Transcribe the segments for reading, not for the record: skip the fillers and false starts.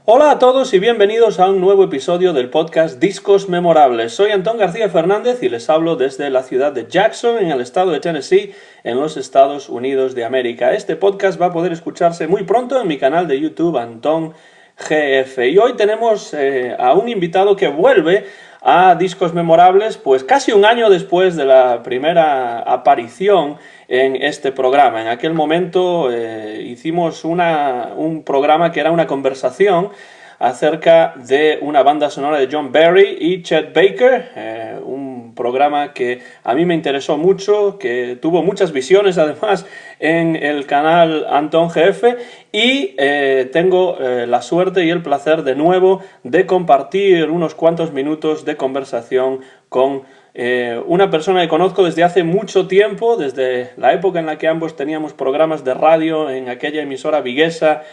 Hola a todos y bienvenidos a un nuevo episodio del podcast Discos Memorables. Soy Antón García Fernández y les hablo desde la ciudad de Jackson, en el estado de Tennessee, en los Estados Unidos de América. Este podcast va a poder escucharse muy pronto en mi canal de YouTube, Antón GF. Y hoy tenemos a un invitado que vuelve a Discos Memorables, pues casi un año después de la primera aparición en este programa. En aquel momento hicimos un programa que era una conversación acerca de una banda sonora de John Barry y Chet Baker, un programa que a mí me interesó mucho, que tuvo muchas visiones además en el canal Antón GF, y tengo la suerte y el placer de nuevo de compartir unos cuantos minutos de conversación con una persona que conozco desde hace mucho tiempo, desde la época en la que ambos teníamos programas de radio en aquella emisora viguesa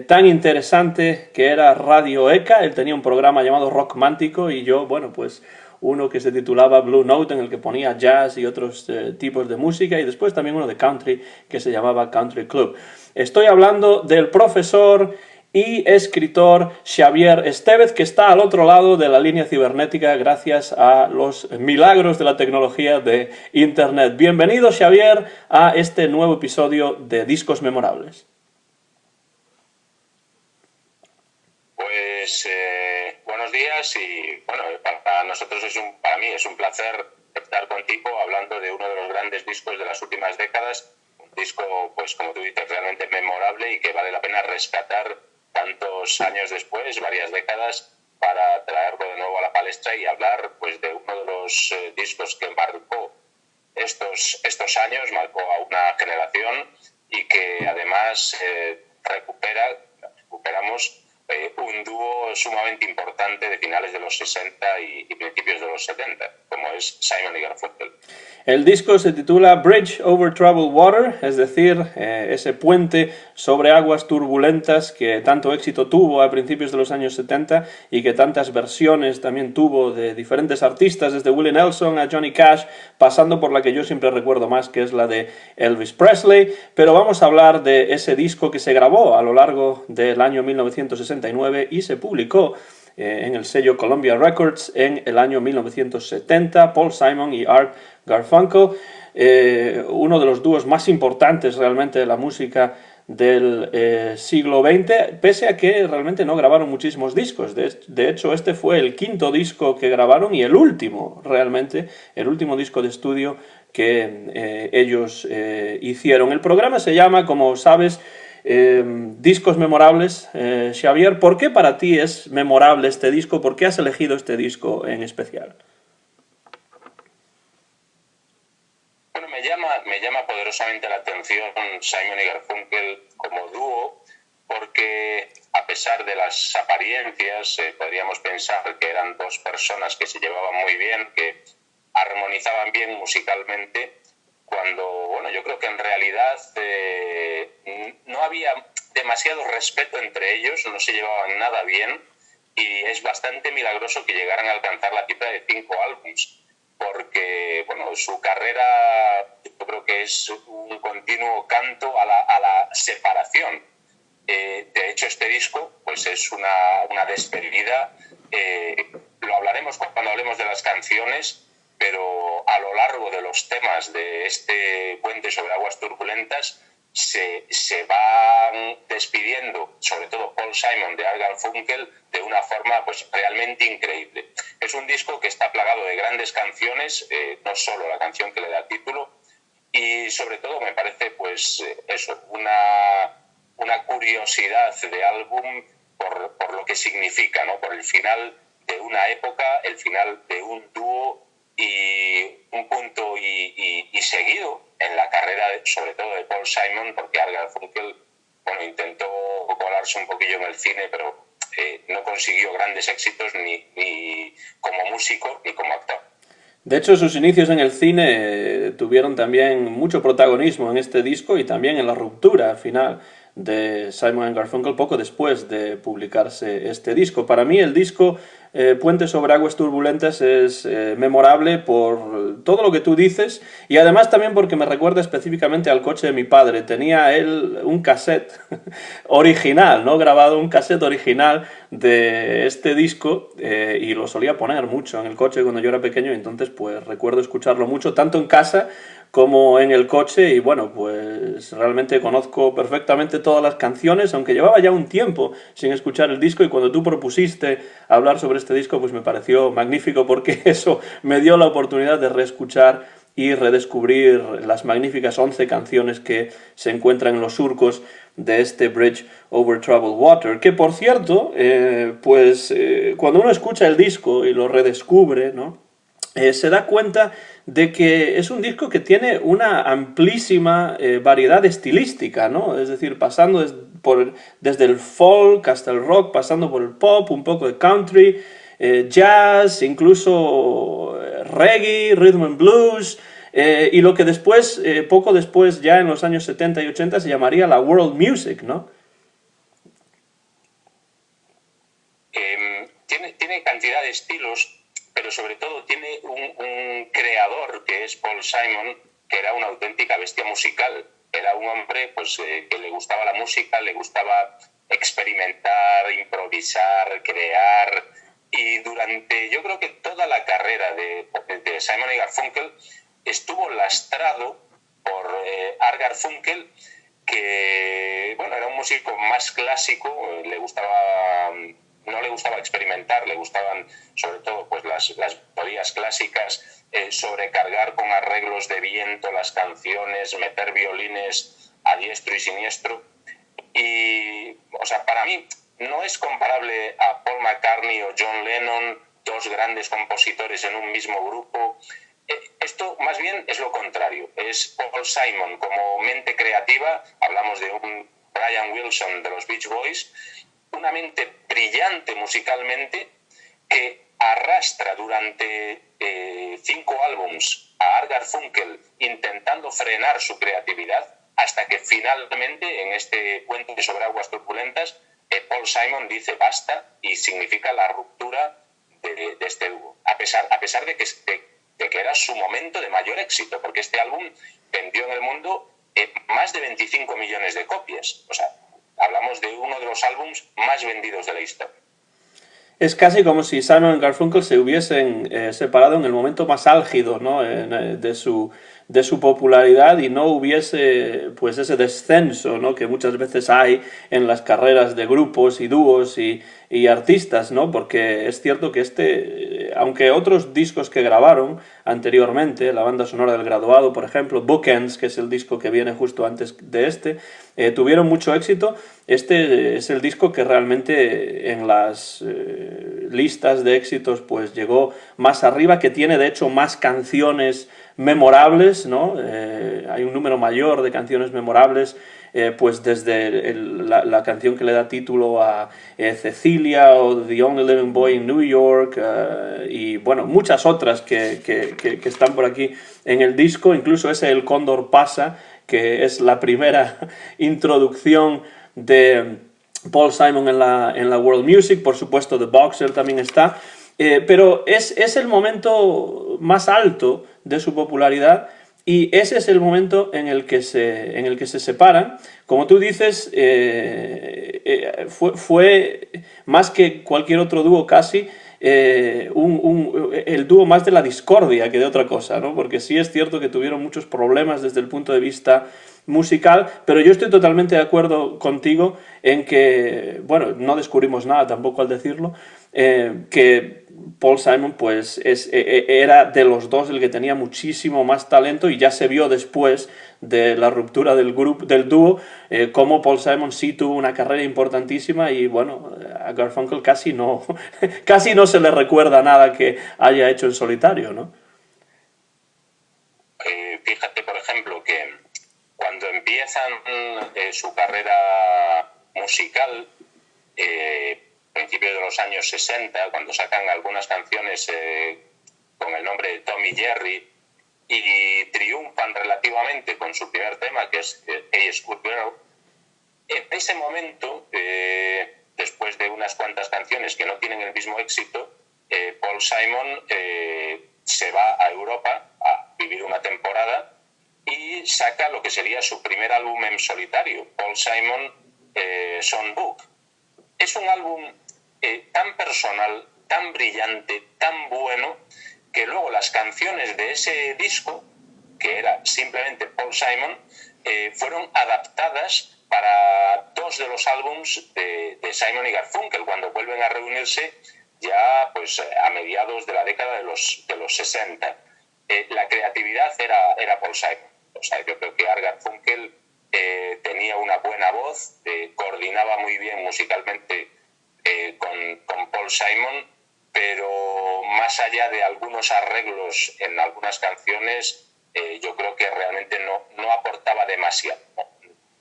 tan interesante que era Radio ECA. Él tenía un programa llamado Rockmántico y yo, bueno, pues uno que se titulaba Blue Note, en el que ponía jazz y otros tipos de música, y después también uno de country que se llamaba Country Club. Estoy hablando del profesor y escritor Xavier Estévez, que está al otro lado de la línea cibernética gracias a los milagros de la tecnología de Internet. Bienvenido, Xavier, a este nuevo episodio de Discos Memorables. Pues buenos días y bueno, para nosotros para mí es un placer estar contigo hablando de uno de los grandes discos de las últimas décadas, un disco, pues como tú dices, realmente memorable y que vale la pena rescatar tantos años después, varias décadas, para traerlo de nuevo a la palestra y hablar pues de uno de los discos que marcó estos años, marcó a una generación y que además recuperamos un dúo sumamente importante de finales de los 60 y principios de los 70, como es Simon y Garfunkel. El disco se titula Bridge Over Troubled Water, es decir, ese puente sobre aguas turbulentas que tanto éxito tuvo a principios de los años 70 y que tantas versiones también tuvo de diferentes artistas, desde Willie Nelson a Johnny Cash, pasando por la que yo siempre recuerdo más, que es la de Elvis Presley. Pero vamos a hablar de ese disco que se grabó a lo largo del año 1969 y se publicó en el sello Columbia Records en el año 1970, Paul Simon y Art Garfunkel, uno de los dúos más importantes realmente de la música del siglo XX, pese a que realmente no grabaron muchísimos discos. De hecho, este fue el quinto disco que grabaron y el último, realmente, el último disco de estudio que ellos hicieron. El programa se llama, como sabes, Discos Memorables. Xavier, ¿por qué para ti es memorable este disco? ¿Por qué has elegido este disco en especial? Bueno, me llama poderosamente la atención Simon y Garfunkel como dúo, porque a pesar de las apariencias, podríamos pensar que eran dos personas que se llevaban muy bien, que armonizaban bien musicalmente, cuando, bueno, yo creo que en realidad no había demasiado respeto entre ellos, no se llevaban nada bien, y es bastante milagroso que llegaran a alcanzar la cifra de 5 álbumes, porque, bueno, su carrera yo creo que es un continuo canto a la separación. De hecho, este disco pues es una despedida, lo hablaremos cuando hablemos de las canciones, pero a lo largo de los temas de este puente sobre aguas turbulentas se van despidiendo, sobre todo Paul Simon de Art Garfunkel, de una forma pues realmente increíble. Es un disco que está plagado de grandes canciones, no solo la canción que le da título, y sobre todo me parece pues eso, una curiosidad de álbum por lo que significa, ¿no? Por el final de una época, el final de un dúo y un punto y seguido en la carrera, sobre todo de Paul Simon, porque Art Garfunkel, bueno, intentó colarse un poquillo en el cine, pero no consiguió grandes éxitos ni como músico ni como actor. De hecho, sus inicios en el cine tuvieron también mucho protagonismo en este disco y también en la ruptura final de Simon & Garfunkel poco después de publicarse este disco. Para mí el disco Puente sobre aguas turbulentas es memorable por todo lo que tú dices y además también porque me recuerda específicamente al coche de mi padre. Tenía él un cassette original, ¿no? Grabado un cassette original de este disco y lo solía poner mucho en el coche cuando yo era pequeño y entonces pues recuerdo escucharlo mucho tanto en casa como en el coche y bueno, pues realmente conozco perfectamente todas las canciones, aunque llevaba ya un tiempo sin escuchar el disco y cuando tú propusiste hablar sobre este disco pues me pareció magnífico porque eso me dio la oportunidad de reescuchar y redescubrir las magníficas 11 canciones que se encuentran en los surcos de este Bridge over Troubled Water, que por cierto, cuando uno escucha el disco y lo redescubre, ¿no? Se da cuenta de que es un disco que tiene una amplísima variedad estilística, ¿no? Es decir, pasando desde el folk hasta el rock, pasando por el pop, un poco de country, jazz, incluso reggae, rhythm and blues, y lo que después, poco después, ya en los años 70 y 80, se llamaría la world music, ¿no? Tiene cantidad de estilos, pero sobre todo tiene un creador que es Paul Simon, que era una auténtica bestia musical. Era un hombre pues, que le gustaba la música, le gustaba experimentar, improvisar, crear, y durante, yo creo que toda la carrera de Simon y Garfunkel estuvo lastrado por Art Garfunkel, que bueno, era un músico más clásico, no le gustaba experimentar, le gustaban sobre todo pues las melodías clásicas, sobrecargar con arreglos de viento las canciones, meter violines a diestro y siniestro. Y, o sea, para mí no es comparable a Paul McCartney o John Lennon, dos grandes compositores en un mismo grupo. Esto más bien es lo contrario, es Paul Simon como mente creativa, hablamos de un Brian Wilson de los Beach Boys, una mente brillante musicalmente que arrastra durante 5 álbums a Art Garfunkel intentando frenar su creatividad hasta que finalmente en este Puente sobre aguas turbulentas Paul Simon dice basta y significa la ruptura de este dúo, a pesar de que era su momento de mayor éxito, porque este álbum vendió en el mundo más de 25 millones de copias, o sea, hablamos de uno de los álbumes más vendidos de la historia. Es casi como si Simon y Garfunkel se hubiesen separado en el momento más álgido, ¿no? de su popularidad y no hubiese pues ese descenso, ¿no? Que muchas veces hay en las carreras de grupos y dúos y artistas, ¿no? Porque es cierto que aunque otros discos que grabaron anteriormente, la banda sonora del Graduado, por ejemplo, Bookends, que es el disco que viene justo antes de tuvieron mucho éxito. Este es el disco que realmente en las listas de éxitos pues llegó más arriba, que tiene de hecho más canciones memorables, ¿no? Hay un número mayor de canciones memorables, pues desde la canción que le da título a Cecilia o The Only Living Boy in New York y bueno, muchas otras que están por aquí en el disco, incluso ese El Cóndor pasa, que es la primera introducción de Paul Simon en la world music. Por supuesto The Boxer también está, pero es el momento más alto de su popularidad y ese es el momento en el que se separan. Como tú dices, fue más que cualquier otro dúo casi el dúo más de la discordia que de otra cosa, ¿no? Porque sí es cierto que tuvieron muchos problemas desde el punto de vista musical, pero yo estoy totalmente de acuerdo contigo en que, bueno, no descubrimos nada tampoco al decirlo, que Paul Simon pues era de los dos el que tenía muchísimo más talento y ya se vio después de la ruptura del dúo como Paul Simon sí tuvo una carrera importantísima y bueno, a Garfunkel casi no se le recuerda nada que haya hecho en solitario, ¿no? Fíjate, por ejemplo, que cuando empiezan su carrera musical, principios de los años 60, cuando sacan algunas canciones con el nombre de Tom y Jerry y triunfan relativamente con su primer tema, que es Hey Schoolgirl, en ese momento, después de unas cuantas canciones que no tienen el mismo éxito, Paul Simon se va a Europa a vivir una temporada y saca lo que sería su primer álbum en solitario, Paul Simon Songbook. Es un álbum tan personal, tan brillante, tan bueno, que luego las canciones de ese disco, que era simplemente Paul Simon, fueron adaptadas para dos de los álbums de Simon y Garfunkel, cuando vuelven a reunirse ya pues a mediados de la década de los 60. La creatividad era Paul Simon. O sea, yo creo que Art Garfunkel tenía una buena voz, coordinaba muy bien musicalmente con Paul Simon, pero más allá de algunos arreglos en algunas canciones, yo creo que realmente no aportaba demasiado.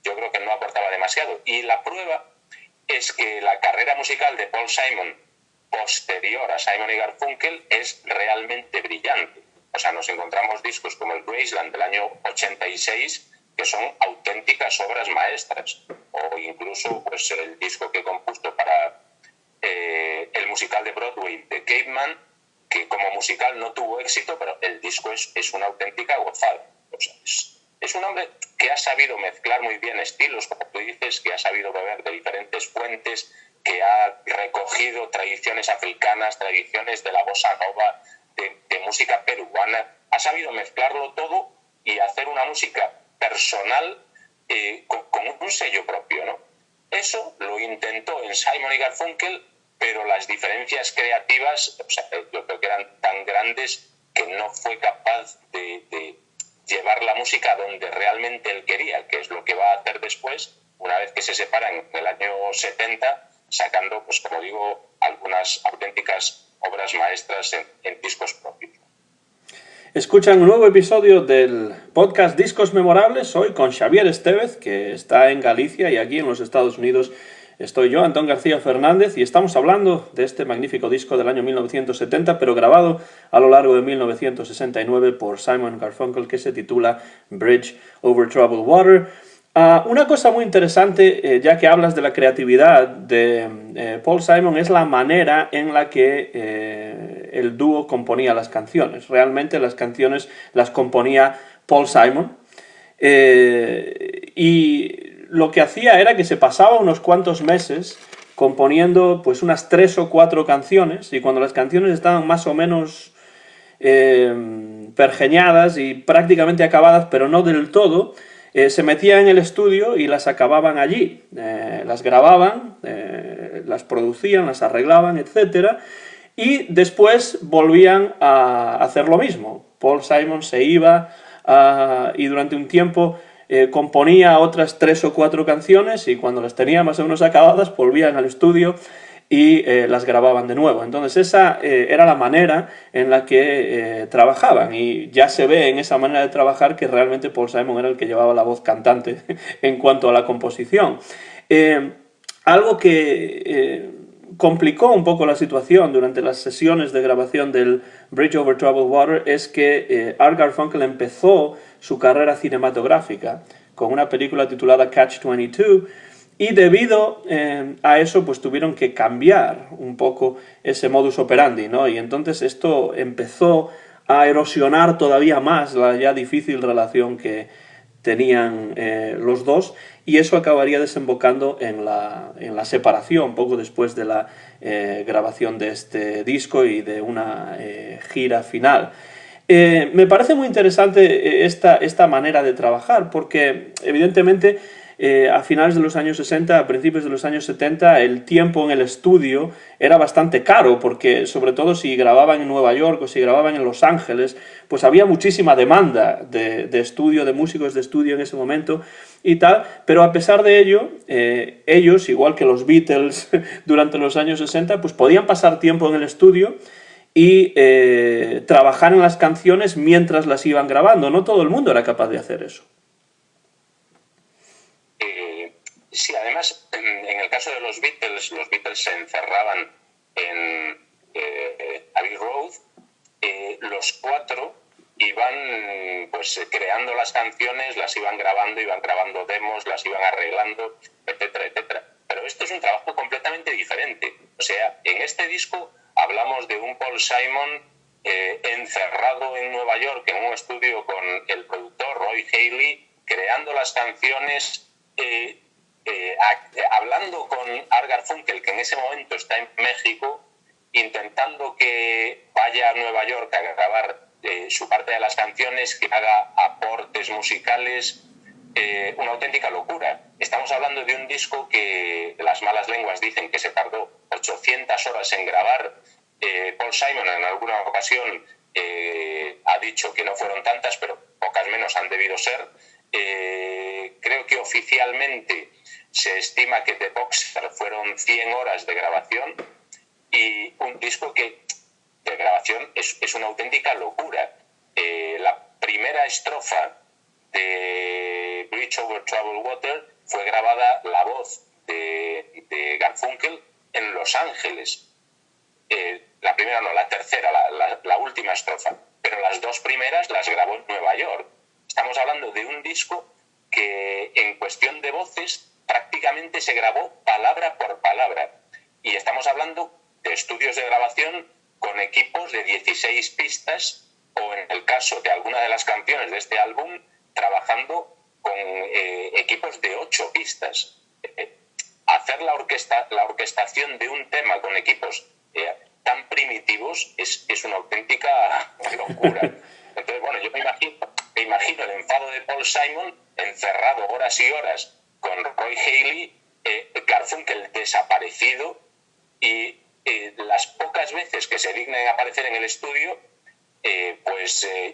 Yo creo que no aportaba demasiado. Y la prueba es que la carrera musical de Paul Simon posterior a Simon y Garfunkel es realmente brillante. O sea, nos encontramos discos como el Graceland del año 86 que son auténticas obras maestras, o incluso pues el disco que compuso para el musical de Broadway de Caveman, que como musical no tuvo éxito, pero el disco es una auténtica gozada. O sea, es un hombre que ha sabido mezclar muy bien estilos, como tú dices, que ha sabido beber de diferentes fuentes, que ha recogido tradiciones africanas, tradiciones de la bossa nova, de música peruana. Ha sabido mezclarlo todo y hacer una música personal con un sello propio, ¿no? Eso lo intentó en Simon y Garfunkel, pero las diferencias creativas, o sea, yo creo que eran tan grandes que no fue capaz de llevar la música donde realmente él quería, que es lo que va a hacer después, una vez que se separan en el año 70, sacando, pues como digo, algunas auténticas obras maestras en discos propios. Escuchan un nuevo episodio del podcast Discos Memorables, hoy con Xavier Estevez, que está en Galicia, y aquí en los Estados Unidos estoy yo, Antón García Fernández, y estamos hablando de este magnífico disco del año 1970, pero grabado a lo largo de 1969 por Simon Garfunkel, que se titula Bridge Over Troubled Water. Una cosa muy interesante, ya que hablas de la creatividad de Paul Simon, es la manera en la que el dúo componía las canciones. Realmente las canciones las componía Paul Simon, y lo que hacía era que se pasaba unos cuantos meses componiendo pues unas 3 o 4 canciones, y cuando las canciones estaban más o menos pergeñadas y prácticamente acabadas, pero no del todo, se metían en el estudio y las acababan allí, las grababan, las producían, las arreglaban, etc. Y después volvían a hacer lo mismo. Paul Simon se iba y durante un tiempo componía otras 3 o 4 canciones, y cuando las tenía más o menos acabadas volvían al estudio y las grababan de nuevo. Entonces esa era la manera en la que trabajaban, y ya se ve en esa manera de trabajar que realmente Paul Simon era el que llevaba la voz cantante en cuanto a la composición. Algo que complicó un poco la situación durante las sesiones de grabación del Bridge Over Troubled Water es que Art Garfunkel empezó su carrera cinematográfica con una película titulada Catch-22, y debido a eso pues tuvieron que cambiar un poco ese modus operandi, ¿no? Y entonces esto empezó a erosionar todavía más la ya difícil relación que tenían los dos, y eso acabaría desembocando en la separación poco después de la grabación de este disco y de una gira final. Me parece muy interesante esta manera de trabajar, porque evidentemente a finales de los años 60, a principios de los años 70, el tiempo en el estudio era bastante caro, porque sobre todo si grababan en Nueva York o si grababan en Los Ángeles, pues había muchísima demanda de estudio, de músicos de estudio en ese momento y tal, pero a pesar de ello, ellos, igual que los Beatles durante los años 60, pues podían pasar tiempo en el estudio y trabajar en las canciones mientras las iban grabando. No todo el mundo era capaz de hacer eso. Sí, además, en el caso de los Beatles se encerraban en Abbey Road, los 4 iban pues creando las canciones, las iban grabando demos, las iban arreglando, etcétera, etcétera. Pero esto es un trabajo completamente diferente. O sea, en este disco hablamos de un Paul Simon encerrado en Nueva York en un estudio con el productor Roy Haley, creando las canciones, hablando con Art Garfunkel, que en ese momento está en México, intentando que vaya a Nueva York a grabar su parte de las canciones, que haga aportes musicales, una auténtica locura. Estamos hablando de un disco que las malas lenguas dicen que se tardó 800 horas en grabar. Paul Simon en alguna ocasión ha dicho que no fueron tantas, pero pocas menos han debido ser. Creo que oficialmente se estima que The Boxer fueron 100 horas de grabación, y un disco que de grabación es una auténtica locura. La primera estrofa de Bridge Over Troubled Water fue grabada la voz de Garfunkel en Los Ángeles. La primera no, la tercera, la última estrofa. Pero las dos primeras las grabó en Nueva York. Estamos hablando de un disco que en cuestión de voces prácticamente se grabó palabra por palabra. Y estamos hablando de estudios de grabación con equipos de 16 pistas, o en el caso de alguna de las canciones de este álbum, trabajando con equipos de 8 pistas. Hacer la orquestación de un tema con equipos tan primitivos es una auténtica locura. Entonces, bueno, yo me imagino el enfado de Paul Simon encerrado horas y horas con Roy Haley, Garfunkel desaparecido, y las pocas veces que se digna en aparecer en el estudio,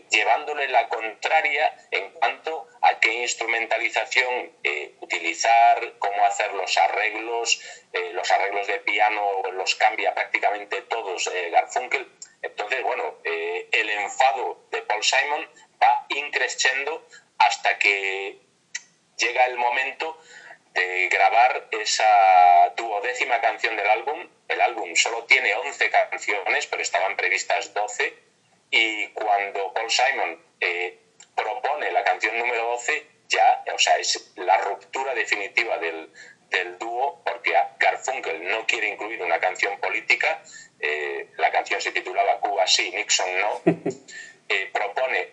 llevándole la contraria en cuanto a qué instrumentalización utilizar, cómo hacer los arreglos de piano los cambia prácticamente todos Garfunkel. Entonces, bueno, el enfado de Paul Simon va increciendo hasta que llega el momento de grabar esa 12ª canción del álbum. El álbum solo tiene 11 canciones, pero estaban previstas 12, y cuando Paul Simon propone la canción número 12, ya, o sea, es la ruptura definitiva del dúo, porque Garfunkel no quiere incluir una canción política. La canción se titulaba Cuba sí, Nixon no. Propone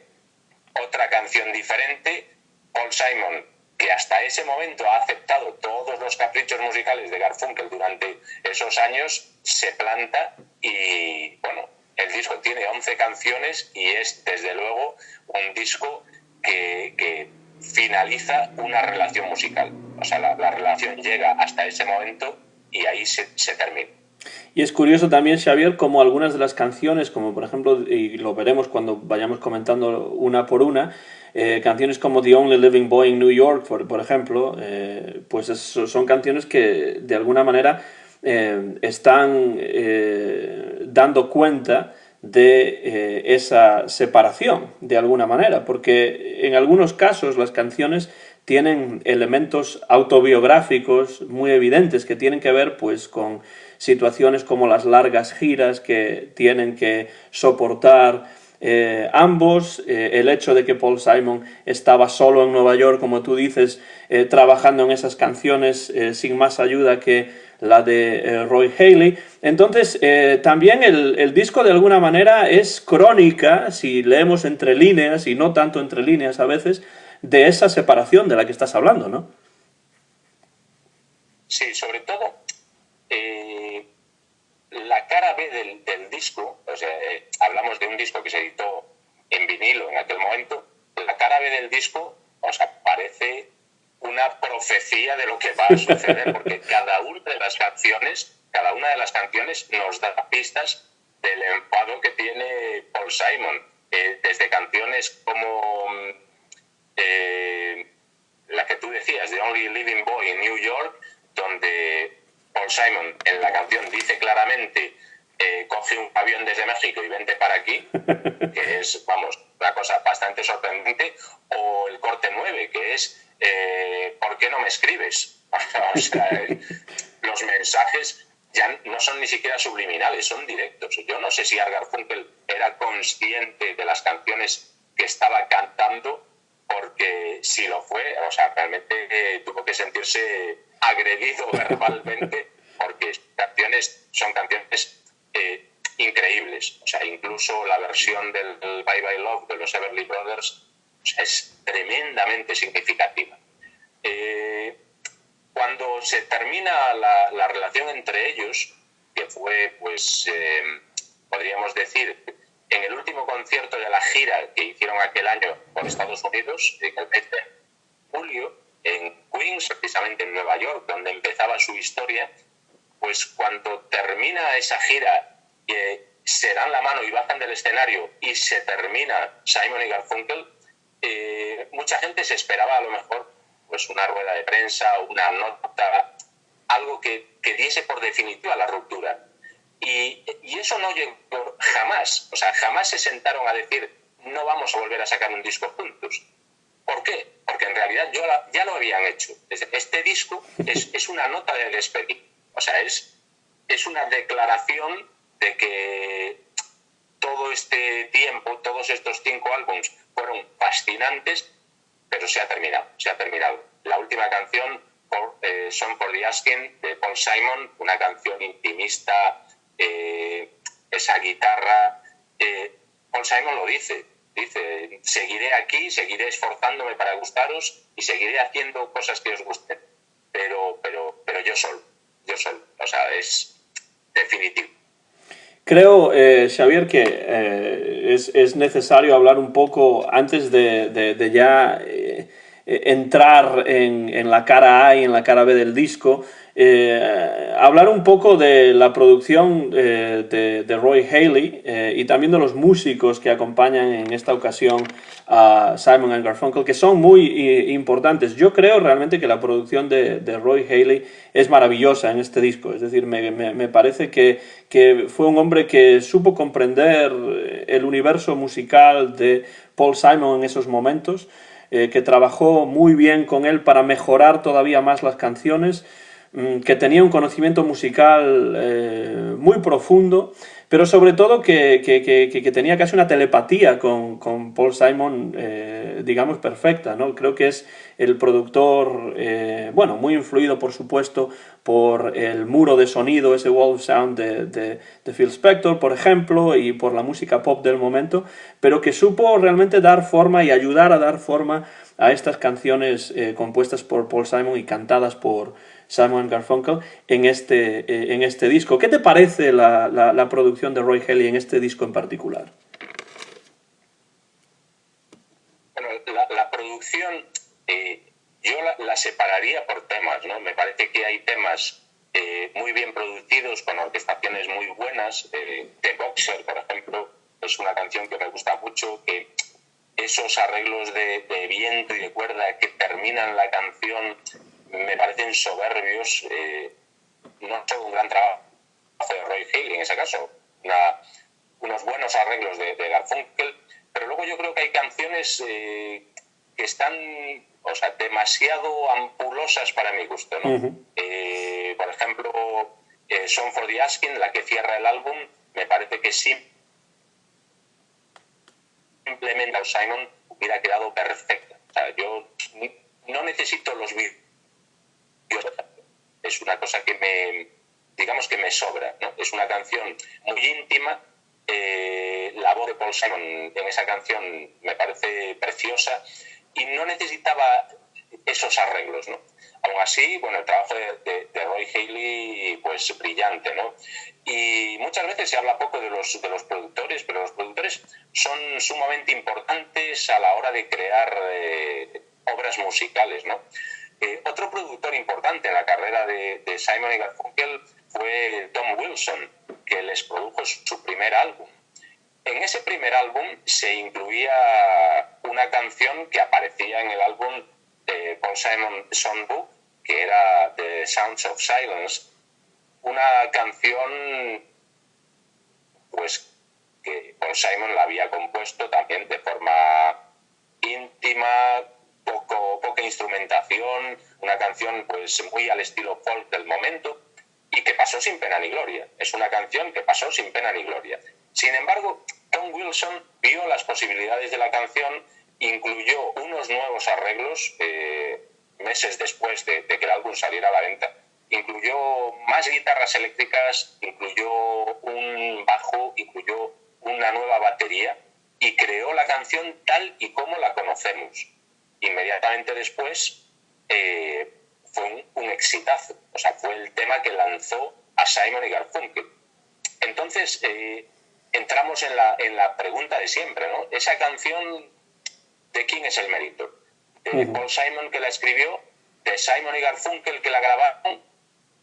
otra canción diferente. Paul Simon, que hasta ese momento ha aceptado todos los caprichos musicales de Garfunkel durante esos años, se planta y, bueno, el disco tiene 11 canciones y es, desde luego, un disco que finaliza una relación musical. O sea, la relación llega hasta ese momento y ahí se termina. Y es curioso también, Xavier, como algunas de las canciones, como por ejemplo, y lo veremos cuando vayamos comentando una por una, canciones como The Only Living Boy in New York, por ejemplo, pues son canciones que de alguna manera están dando cuenta de esa separación, de alguna manera, porque en algunos casos las canciones tienen elementos autobiográficos muy evidentes que tienen que ver pues con situaciones como las largas giras que tienen que soportar ambos, el hecho de que Paul Simon estaba solo en Nueva York, como tú dices, trabajando en esas canciones sin más ayuda que la de Roy Haley. Entonces, también el disco de alguna manera es crónica, si leemos entre líneas y no tanto entre líneas a veces, de esa separación de la que estás hablando, ¿no? Sí, sobre todo la cara B del disco, o sea, hablamos de un disco que se editó en vinilo en aquel momento. La cara B del disco, o sea, parece una profecía de lo que va a suceder, porque cada una de las canciones nos da pistas del enfado que tiene Paul Simon, desde canciones como la que tú decías, The Only Living Boy in New York, donde Paul Simon en la canción dice claramente coge un avión desde México y vente para aquí, que es, vamos, una cosa bastante sorprendente, o el corte 9, que es ¿por qué no me escribes? O sea, los mensajes ya no son ni siquiera subliminales, son directos. Yo no sé si Art Garfunkel era consciente de las canciones que estaba cantando, porque si lo fue, o sea, realmente tuvo que sentirse agredido verbalmente, porque son canciones increíbles. O sea, incluso la versión del Bye Bye Love de los Everly Brothers, o sea, es tremendamente significativa. Cuando se termina la relación entre ellos, que fue, pues, podríamos decir, en el último concierto de la gira que hicieron aquel año por Estados Unidos, en el mes de julio, en Queens, precisamente en Nueva York, donde empezaba su historia, pues cuando termina esa gira, se dan la mano y bajan del escenario y se termina Simon y Garfunkel, mucha gente se esperaba a lo mejor pues una rueda de prensa, una nota, algo que diese por definitiva la ruptura. Y eso no llegó jamás. O sea, jamás se sentaron a decir, no vamos a volver a sacar un disco juntos. ¿Por qué? Porque en realidad ya lo habían hecho. Este disco es una nota de despedida. O sea, es una declaración de que todo este tiempo, todos estos 5 álbumes fueron fascinantes, pero se ha terminado. La última canción, Song for the Asking, de Paul Simon, una canción intimista, esa guitarra. Paul Simon lo dice, seguiré aquí, seguiré esforzándome para gustaros y seguiré haciendo cosas que os gusten, pero yo solo. O sea, es definitivo. Creo, Xavier, que es necesario hablar un poco antes de ya entrar en la cara A y en la cara B del disco, hablar un poco de la producción de Roy Haley y también de los músicos que acompañan en esta ocasión a Simon & Garfunkel, que son muy importantes. Yo creo realmente que la producción de Roy Haley es maravillosa en este disco. Es decir, me parece que fue un hombre que supo comprender el universo musical de Paul Simon en esos momentos, que trabajó muy bien con él para mejorar todavía más las canciones, que tenía un conocimiento musical muy profundo, pero sobre todo que tenía casi una telepatía con Paul Simon, digamos, perfecta, ¿no? Creo que es el productor, bueno, muy influido, por supuesto, por el muro de sonido, ese wall of sound de Phil Spector, por ejemplo, y por la música pop del momento, pero que supo realmente dar forma y ayudar a dar forma a estas canciones compuestas por Paul Simon y cantadas por Simon & Garfunkel en este disco. ¿Qué te parece la producción de Roy Haley en este disco en particular? Bueno, la producción yo la separaría por temas, ¿no? Me parece que hay temas muy bien producidos, con orquestaciones muy buenas. The Boxer, por ejemplo, es una canción que me gusta mucho, que esos arreglos de viento y de cuerda que terminan la canción me parecen soberbios. No es un gran trabajo de Roy Haley en ese caso, unos buenos arreglos de Garfunkel, pero luego yo creo que hay canciones que están, o sea, demasiado ampulosas para mi gusto, ¿no? Uh-huh. Por ejemplo, Song for the Asking, la que cierra el álbum, me parece que simplemente Simon hubiera quedado perfecta. O sea, yo no necesito los vídeos. Es una cosa que me sobra, ¿no? Es una canción muy íntima. La voz de Paul Simon en esa canción me parece preciosa y no necesitaba esos arreglos, ¿no? Aún así, bueno, el trabajo de Roy Haley, pues brillante, ¿no? Y muchas veces se habla poco de los productores, pero los productores son sumamente importantes a la hora de crear obras musicales, ¿no? Otro productor importante en la carrera de Simon y Garfunkel fue Tom Wilson, que les produjo su primer álbum. En ese primer álbum se incluía una canción que aparecía en el álbum de Paul Simon Songbook, que era The Sounds of Silence, una canción pues que Paul Simon la había compuesto también de forma íntima, poca instrumentación, una canción pues muy al estilo folk del momento y que pasó sin pena ni gloria. Es una canción que pasó sin pena ni gloria. Sin embargo, Tom Don Wilson vio las posibilidades de la canción, incluyó unos nuevos arreglos meses después de que el álbum saliera a la venta. Incluyó más guitarras eléctricas, incluyó un bajo, incluyó una nueva batería y creó la canción tal y como la conocemos. Inmediatamente después fue un exitazo, o sea, fue el tema que lanzó a Simon y Garfunkel. Entonces, entramos en la pregunta de siempre, ¿no? Esa canción, ¿de quién es el mérito? ¿De Paul Simon, que la escribió? ¿De Simon y Garfunkel, que la grabaron?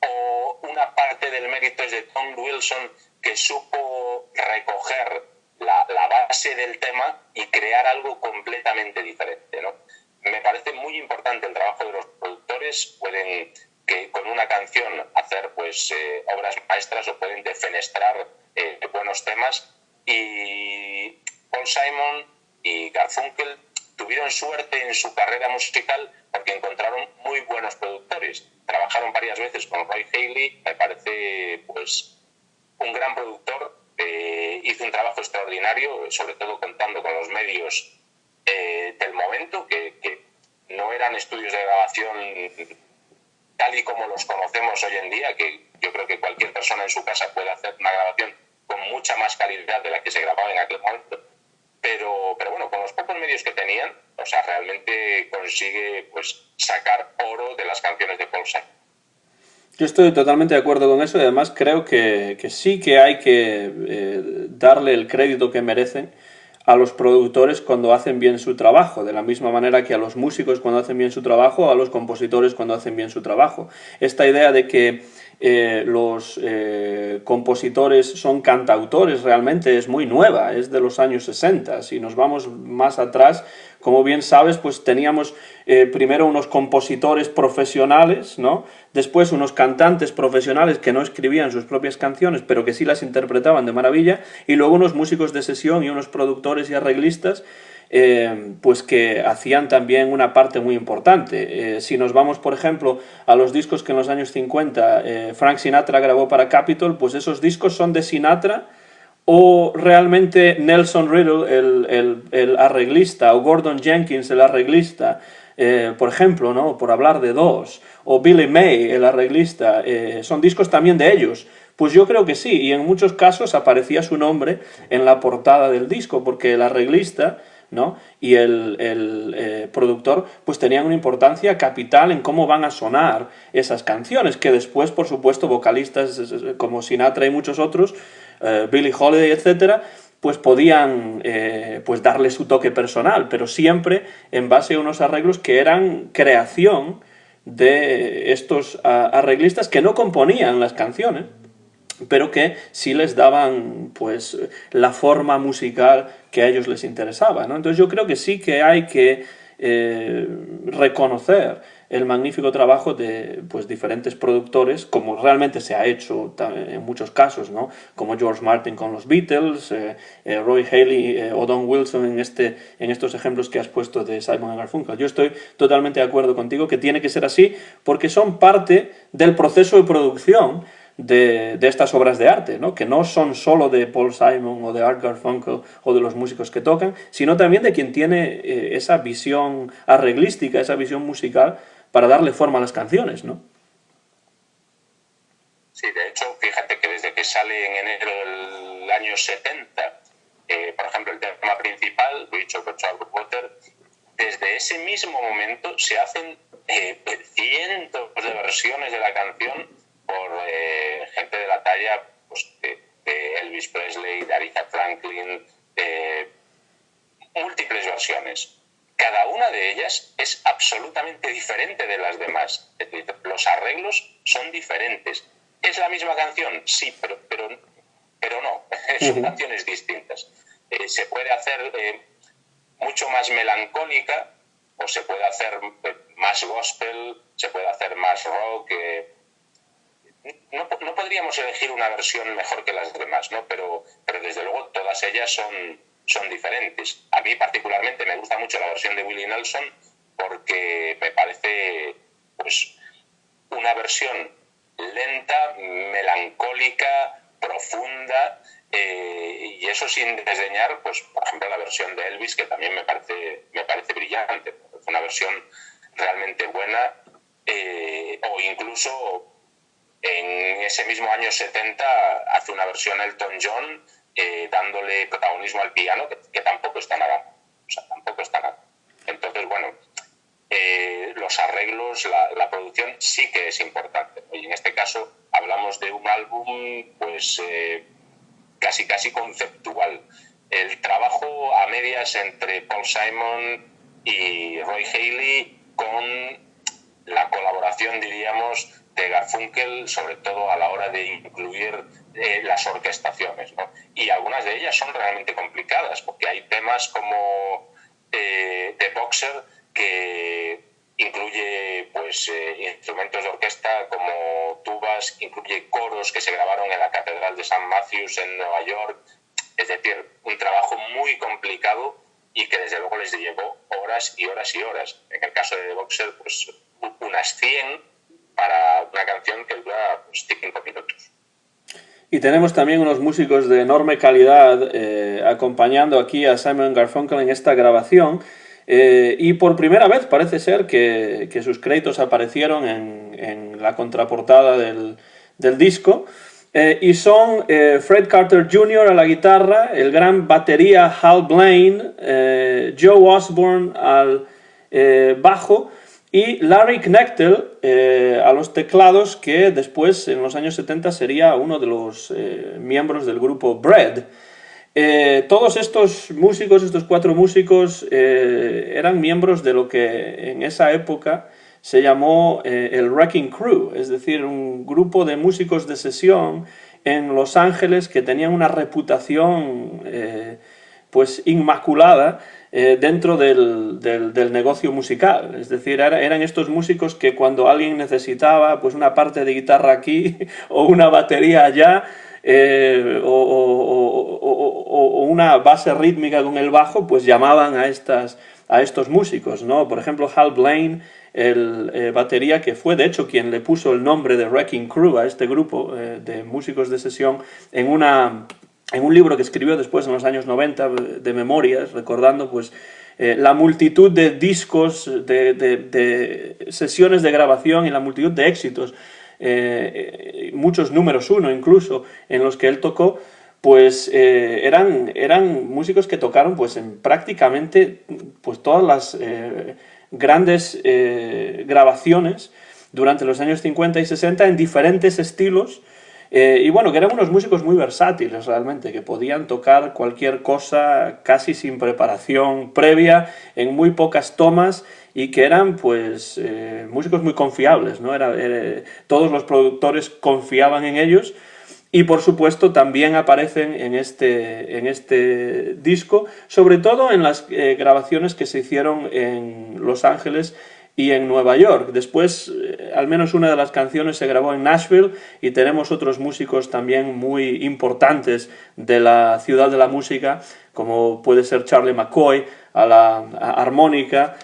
¿O una parte del mérito es de Tom Wilson, que supo recoger la base del tema y crear algo completamente diferente, ¿no? Me parece muy importante el trabajo de los productores. Pueden que con una canción hacer pues obras maestras, o pueden defenestrar buenos temas, y Paul Simon y Garfunkel tuvieron suerte en su carrera musical porque encontraron muy buenos productores. Trabajaron varias veces con Roy Haley, me parece pues un gran productor, hizo un trabajo extraordinario, sobre todo contando con los medios del momento, que no eran estudios de grabación tal y como los conocemos hoy en día, que yo creo que cualquier persona en su casa puede hacer una grabación con mucha más calidad de la que se grababa en aquel momento. Pero bueno, con los pocos medios que tenían, o sea, realmente consigue pues sacar oro de las canciones de Paul Simon. Yo estoy totalmente de acuerdo con eso, y además creo que sí que hay que darle el crédito que merecen a los productores cuando hacen bien su trabajo, de la misma manera que a los músicos cuando hacen bien su trabajo, a los compositores cuando hacen bien su trabajo. Esta idea de que los compositores son cantautores realmente es muy nueva, es de los años 60. Si nos vamos más atrás, como bien sabes, pues teníamos primero unos compositores profesionales, ¿no? Después unos cantantes profesionales que no escribían sus propias canciones, pero que sí las interpretaban de maravilla, y luego unos músicos de sesión y unos productores y arreglistas pues que hacían también una parte muy importante. Si nos vamos, por ejemplo, a los discos que en los años 50 Frank Sinatra grabó para Capitol, pues esos discos son de Sinatra, o realmente Nelson Riddle, el arreglista, o Gordon Jenkins, el arreglista, por ejemplo, ¿no? Por hablar de dos, o Billy May, el arreglista, son discos también de ellos. Pues yo creo que sí, y en muchos casos aparecía su nombre en la portada del disco, porque el arreglista, ¿no? Y el productor pues tenían una importancia capital en cómo van a sonar esas canciones, que después, por supuesto, vocalistas como Sinatra y muchos otros, Billie Holiday, etcétera, pues podían pues darle su toque personal, pero siempre en base a unos arreglos que eran creación de estos arreglistas que no componían las canciones, pero que sí les daban pues la forma musical que a ellos les interesaba, ¿no? Entonces yo creo que sí que hay que reconocer el magnífico trabajo de pues diferentes productores, como realmente se ha hecho en muchos casos, ¿no? Como George Martin con los Beatles, Roy Haley o Don Wilson en estos ejemplos que has puesto de Simon & Garfunkel. Yo estoy totalmente de acuerdo contigo que tiene que ser así, porque son parte del proceso de producción de estas obras de arte, ¿no? Que no son solo de Paul Simon o de Art Garfunkel o de los músicos que tocan, sino también de quien tiene esa visión arreglística, esa visión musical para darle forma a las canciones, ¿no? Sí, de hecho, fíjate que desde que sale en enero del año 70, por ejemplo, el tema principal, Bridge Over Troubled Water, desde ese mismo momento se hacen cientos de versiones de la canción por gente de la talla pues, de Elvis Presley, de Aretha Franklin, múltiples versiones. Cada una de ellas es absolutamente diferente de las demás. Es decir, los arreglos son diferentes. ¿Es la misma canción? Sí, pero no. Son canciones distintas. Se puede hacer mucho más melancólica, o se puede hacer más gospel, se puede hacer más rock. No podríamos elegir una versión mejor que las demás, ¿no? Pero desde luego todas ellas son diferentes. A mí particularmente me gusta mucho la versión de Willie Nelson porque me parece pues una versión lenta, melancólica, profunda, Y eso sin desdeñar, pues, por ejemplo, la versión de Elvis, que también me parece brillante. Es una versión realmente buena, o incluso en ese mismo año 70 hace una versión Elton John dándole protagonismo al piano, que tampoco está nada. O sea, tampoco está nada. Entonces, bueno, los arreglos, la producción sí que es importante. Y en este caso hablamos de un álbum, pues, casi conceptual. El trabajo a medias entre Paul Simon y Roy Haley, con la colaboración, diríamos, de Garfunkel, sobre todo a la hora de incluir las orquestaciones, ¿no? Y algunas de ellas son realmente complicadas, porque hay temas como The Boxer, que incluye, pues, instrumentos de orquesta como tubas, incluye coros que se grabaron en la Catedral de St. Matthews en Nueva York. Es decir, un trabajo muy complicado y que desde luego les llevó horas y horas y horas. En el caso de The Boxer, pues unas 100 para una canción que dura, pues, 5 minutos. Y tenemos también unos músicos de enorme calidad acompañando aquí a Simon Garfunkel en esta grabación. Y por primera vez parece ser que sus créditos aparecieron en la contraportada del disco. Y son Fred Carter Jr. a la guitarra, el gran batería Hal Blaine, Joe Osborne al bajo y Larry Knechtel a los teclados, que después en los años 70 sería uno de los miembros del grupo Bread. Todos estos músicos, estos 4 músicos, eran miembros de lo que en esa época se llamó el Wrecking Crew, es decir, un grupo de músicos de sesión en Los Ángeles que tenían una reputación pues inmaculada dentro del negocio musical. Es decir, eran estos músicos que cuando alguien necesitaba pues una parte de guitarra aquí o una batería allá, o una base rítmica con el bajo, pues llamaban a estos músicos, ¿no? Por ejemplo, Hal Blaine, el batería, que fue de hecho quien le puso el nombre de Wrecking Crew a este grupo de músicos de sesión en un libro que escribió después en los años 90 de memorias, recordando pues la multitud de discos, de sesiones de grabación y la multitud de éxitos, muchos números 1 incluso, en los que él tocó, pues eran músicos que tocaron pues en prácticamente pues todas las grandes grabaciones durante los años 50 y 60 en diferentes estilos. Y bueno, que eran unos músicos muy versátiles realmente, que podían tocar cualquier cosa casi sin preparación previa, en muy pocas tomas, y que eran pues músicos muy confiables, ¿no? Todos los productores confiaban en ellos. Y por supuesto también aparecen en este disco, sobre todo en las grabaciones que se hicieron en Los Ángeles y en Nueva York. Después, al menos una de las canciones se grabó en Nashville, y tenemos otros músicos también muy importantes de la ciudad de la música, como puede ser Charlie McCoy a la armónica,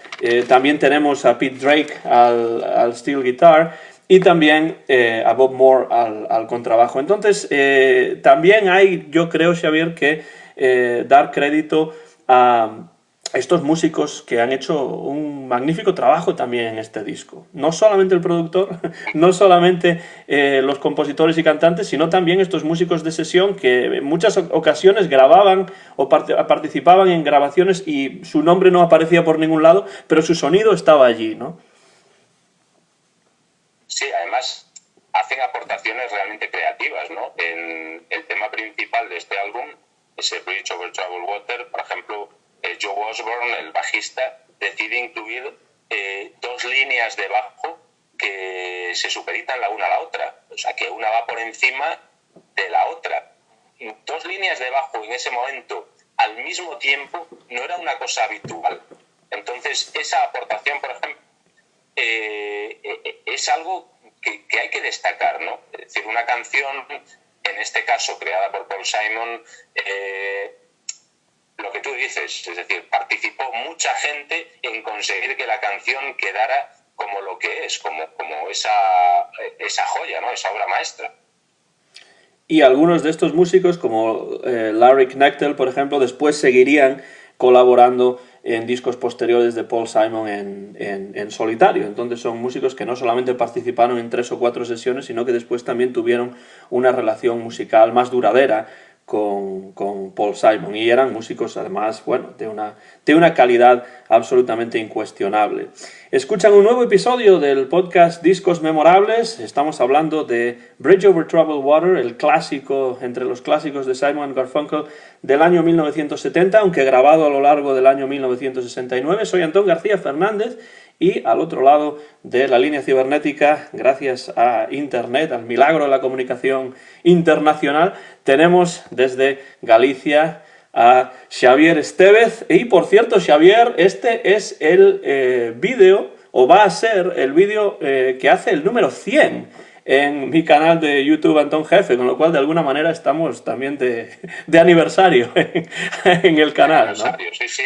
también tenemos a Pete Drake al steel guitar, y también a Bob Moore al contrabajo. Entonces, también hay, yo creo, Xavier, que dar crédito a estos músicos que han hecho un magnífico trabajo también en este disco. No solamente el productor, no solamente los compositores y cantantes, sino también estos músicos de sesión que en muchas ocasiones grababan o participaban en grabaciones y su nombre no aparecía por ningún lado, pero su sonido estaba allí, ¿no? Sí, además hacen aportaciones realmente creativas, ¿no? En el tema principal de este álbum, ese Bridge over Troubled Water, por ejemplo, Joe Osborne, el bajista, decide incluir 2 líneas de bajo que se supeditan la una a la otra, o sea, que una va por encima de la otra. 2 líneas de bajo en ese momento al mismo tiempo no era una cosa habitual. Entonces, esa aportación, por ejemplo, es algo que hay que destacar, ¿no? Es decir, una canción, en este caso creada por Paul Simon, lo que tú dices, es decir, participó mucha gente en conseguir que la canción quedara como lo que es, como esa joya, ¿no? Esa obra maestra. y algunos de estos músicos, como Larry Knechtel, por ejemplo, después seguirían colaborando en discos posteriores de Paul Simon en solitario. Entonces son músicos que no solamente participaron en 3 o 4 sesiones, sino que después también tuvieron una relación musical más duradera con Paul Simon, y eran músicos además, bueno, de una calidad absolutamente incuestionable. Escuchan un nuevo episodio del podcast Discos Memorables. Estamos hablando de Bridge Over Troubled Water, el clásico, entre los clásicos de Simon & Garfunkel del año 1970, aunque grabado a lo largo del año 1969. Soy Antón García Fernández, y al otro lado de la línea cibernética, gracias a Internet, al milagro de la comunicación internacional, tenemos desde Galicia a Xavier Estevez. Y por cierto, Xavier, este es el vídeo, o va a ser el vídeo que hace el número 100 en mi canal de YouTube Antón Jefe, con lo cual de alguna manera estamos también de aniversario en el canal, ¿no? Aniversario, sí, sí.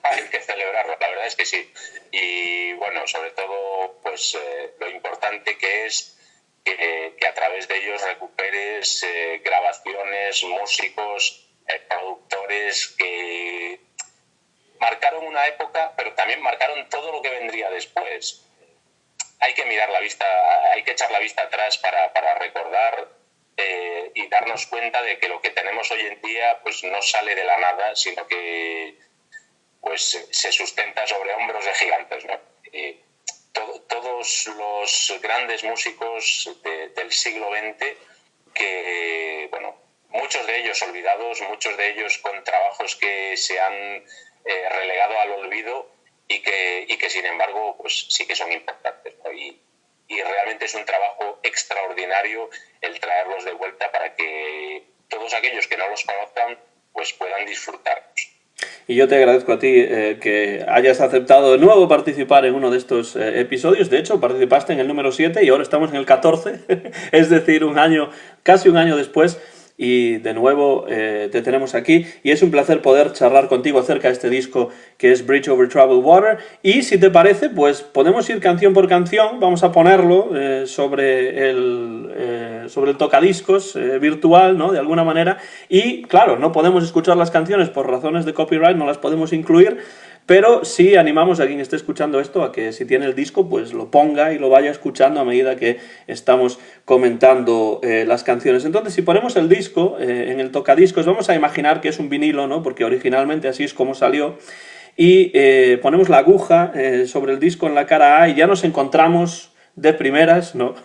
Hay que celebrarlo, la verdad es que sí. Y bueno, sobre todo, pues lo importante que es que a través de ellos recuperes grabaciones, músicos, productores que marcaron una época, pero también marcaron todo lo que vendría después. Hay que mirar la vista, hay que echar la vista atrás para recordar y darnos cuenta de que lo que tenemos hoy en día pues no sale de la nada, sino que pues se sustenta sobre hombros de gigantes, ¿no? Todos los grandes músicos del siglo XX, que, bueno, muchos de ellos olvidados, muchos de ellos con trabajos que se han relegado al olvido y que sin embargo, pues sí que son importantes, ¿no? Y realmente es un trabajo extraordinario el traerlos de vuelta para que todos aquellos que no los conozcan pues puedan disfrutarlos. Y yo te agradezco a ti que hayas aceptado de nuevo participar en uno de estos episodios. De hecho, participaste en el número 7 y ahora estamos en el 14, es decir, casi un año después. Y de nuevo te tenemos aquí, y es un placer poder charlar contigo acerca de este disco que es Bridge Over Troubled Water. Y si te parece, pues podemos ir canción por canción. Vamos a ponerlo sobre el tocadiscos virtual, ¿no? De alguna manera. Y claro, no podemos escuchar las canciones por razones de copyright, no las podemos incluir, pero sí animamos a quien esté escuchando esto a que si tiene el disco pues lo ponga y lo vaya escuchando a medida que estamos comentando las canciones. Entonces, si ponemos el disco en el tocadiscos, vamos a imaginar que es un vinilo, ¿no? Porque originalmente así es como salió. Y ponemos la aguja sobre el disco en la cara A y ya nos encontramos de primeras, ¿no?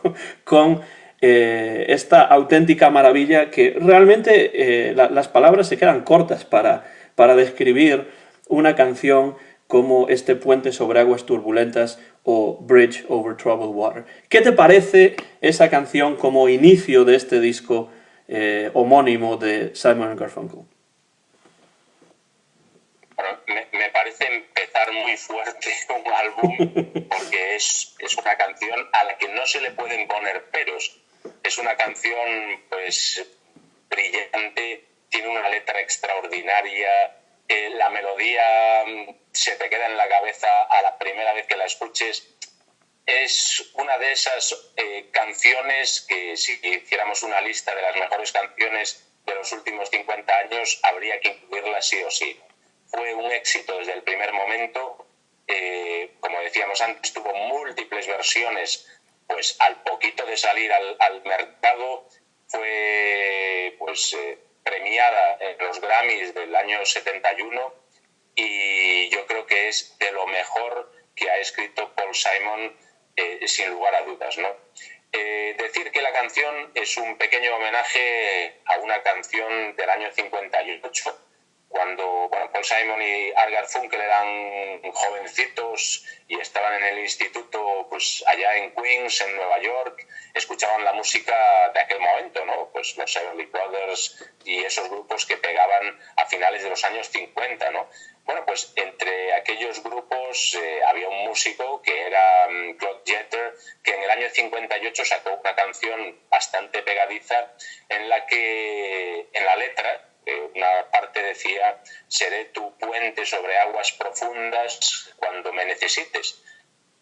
con esta auténtica maravilla que realmente las palabras se quedan cortas para describir una canción como este Puente sobre aguas turbulentas o Bridge Over Troubled Water. ¿Qué te parece esa canción como inicio de este disco homónimo de Simon & Garfunkel? Bueno, me parece empezar muy fuerte un álbum porque es una canción a la que no se le pueden poner peros. Es una canción pues brillante, tiene una letra extraordinaria. La melodía se te queda en la cabeza a la primera vez que la escuches. Es una de esas canciones que si hiciéramos una lista de las mejores canciones de los últimos 50 años, habría que incluirla sí o sí. Fue un éxito desde el primer momento. Como decíamos antes, tuvo múltiples versiones, pues al poquito de salir al mercado. Fue pues premiada en los Grammys del año 71 y yo creo que es de lo mejor que ha escrito Paul Simon, sin lugar a dudas, ¿no? Decir que la canción es un pequeño homenaje a una canción del año 58, cuando Paul Simon y Art Garfunkel eran jovencitos y estaban en el instituto pues allá en Queens, en Nueva York, escuchaban la música de aquel momento, ¿no? Pues los Everly Brothers y esos grupos que pegaban a finales de los años 50, ¿no? Bueno, pues entre aquellos grupos había un músico que era Claude Jeter, que en el año 58 sacó una canción bastante pegadiza en la que, en la letra, una parte decía: seré tu puente sobre aguas profundas cuando me necesites.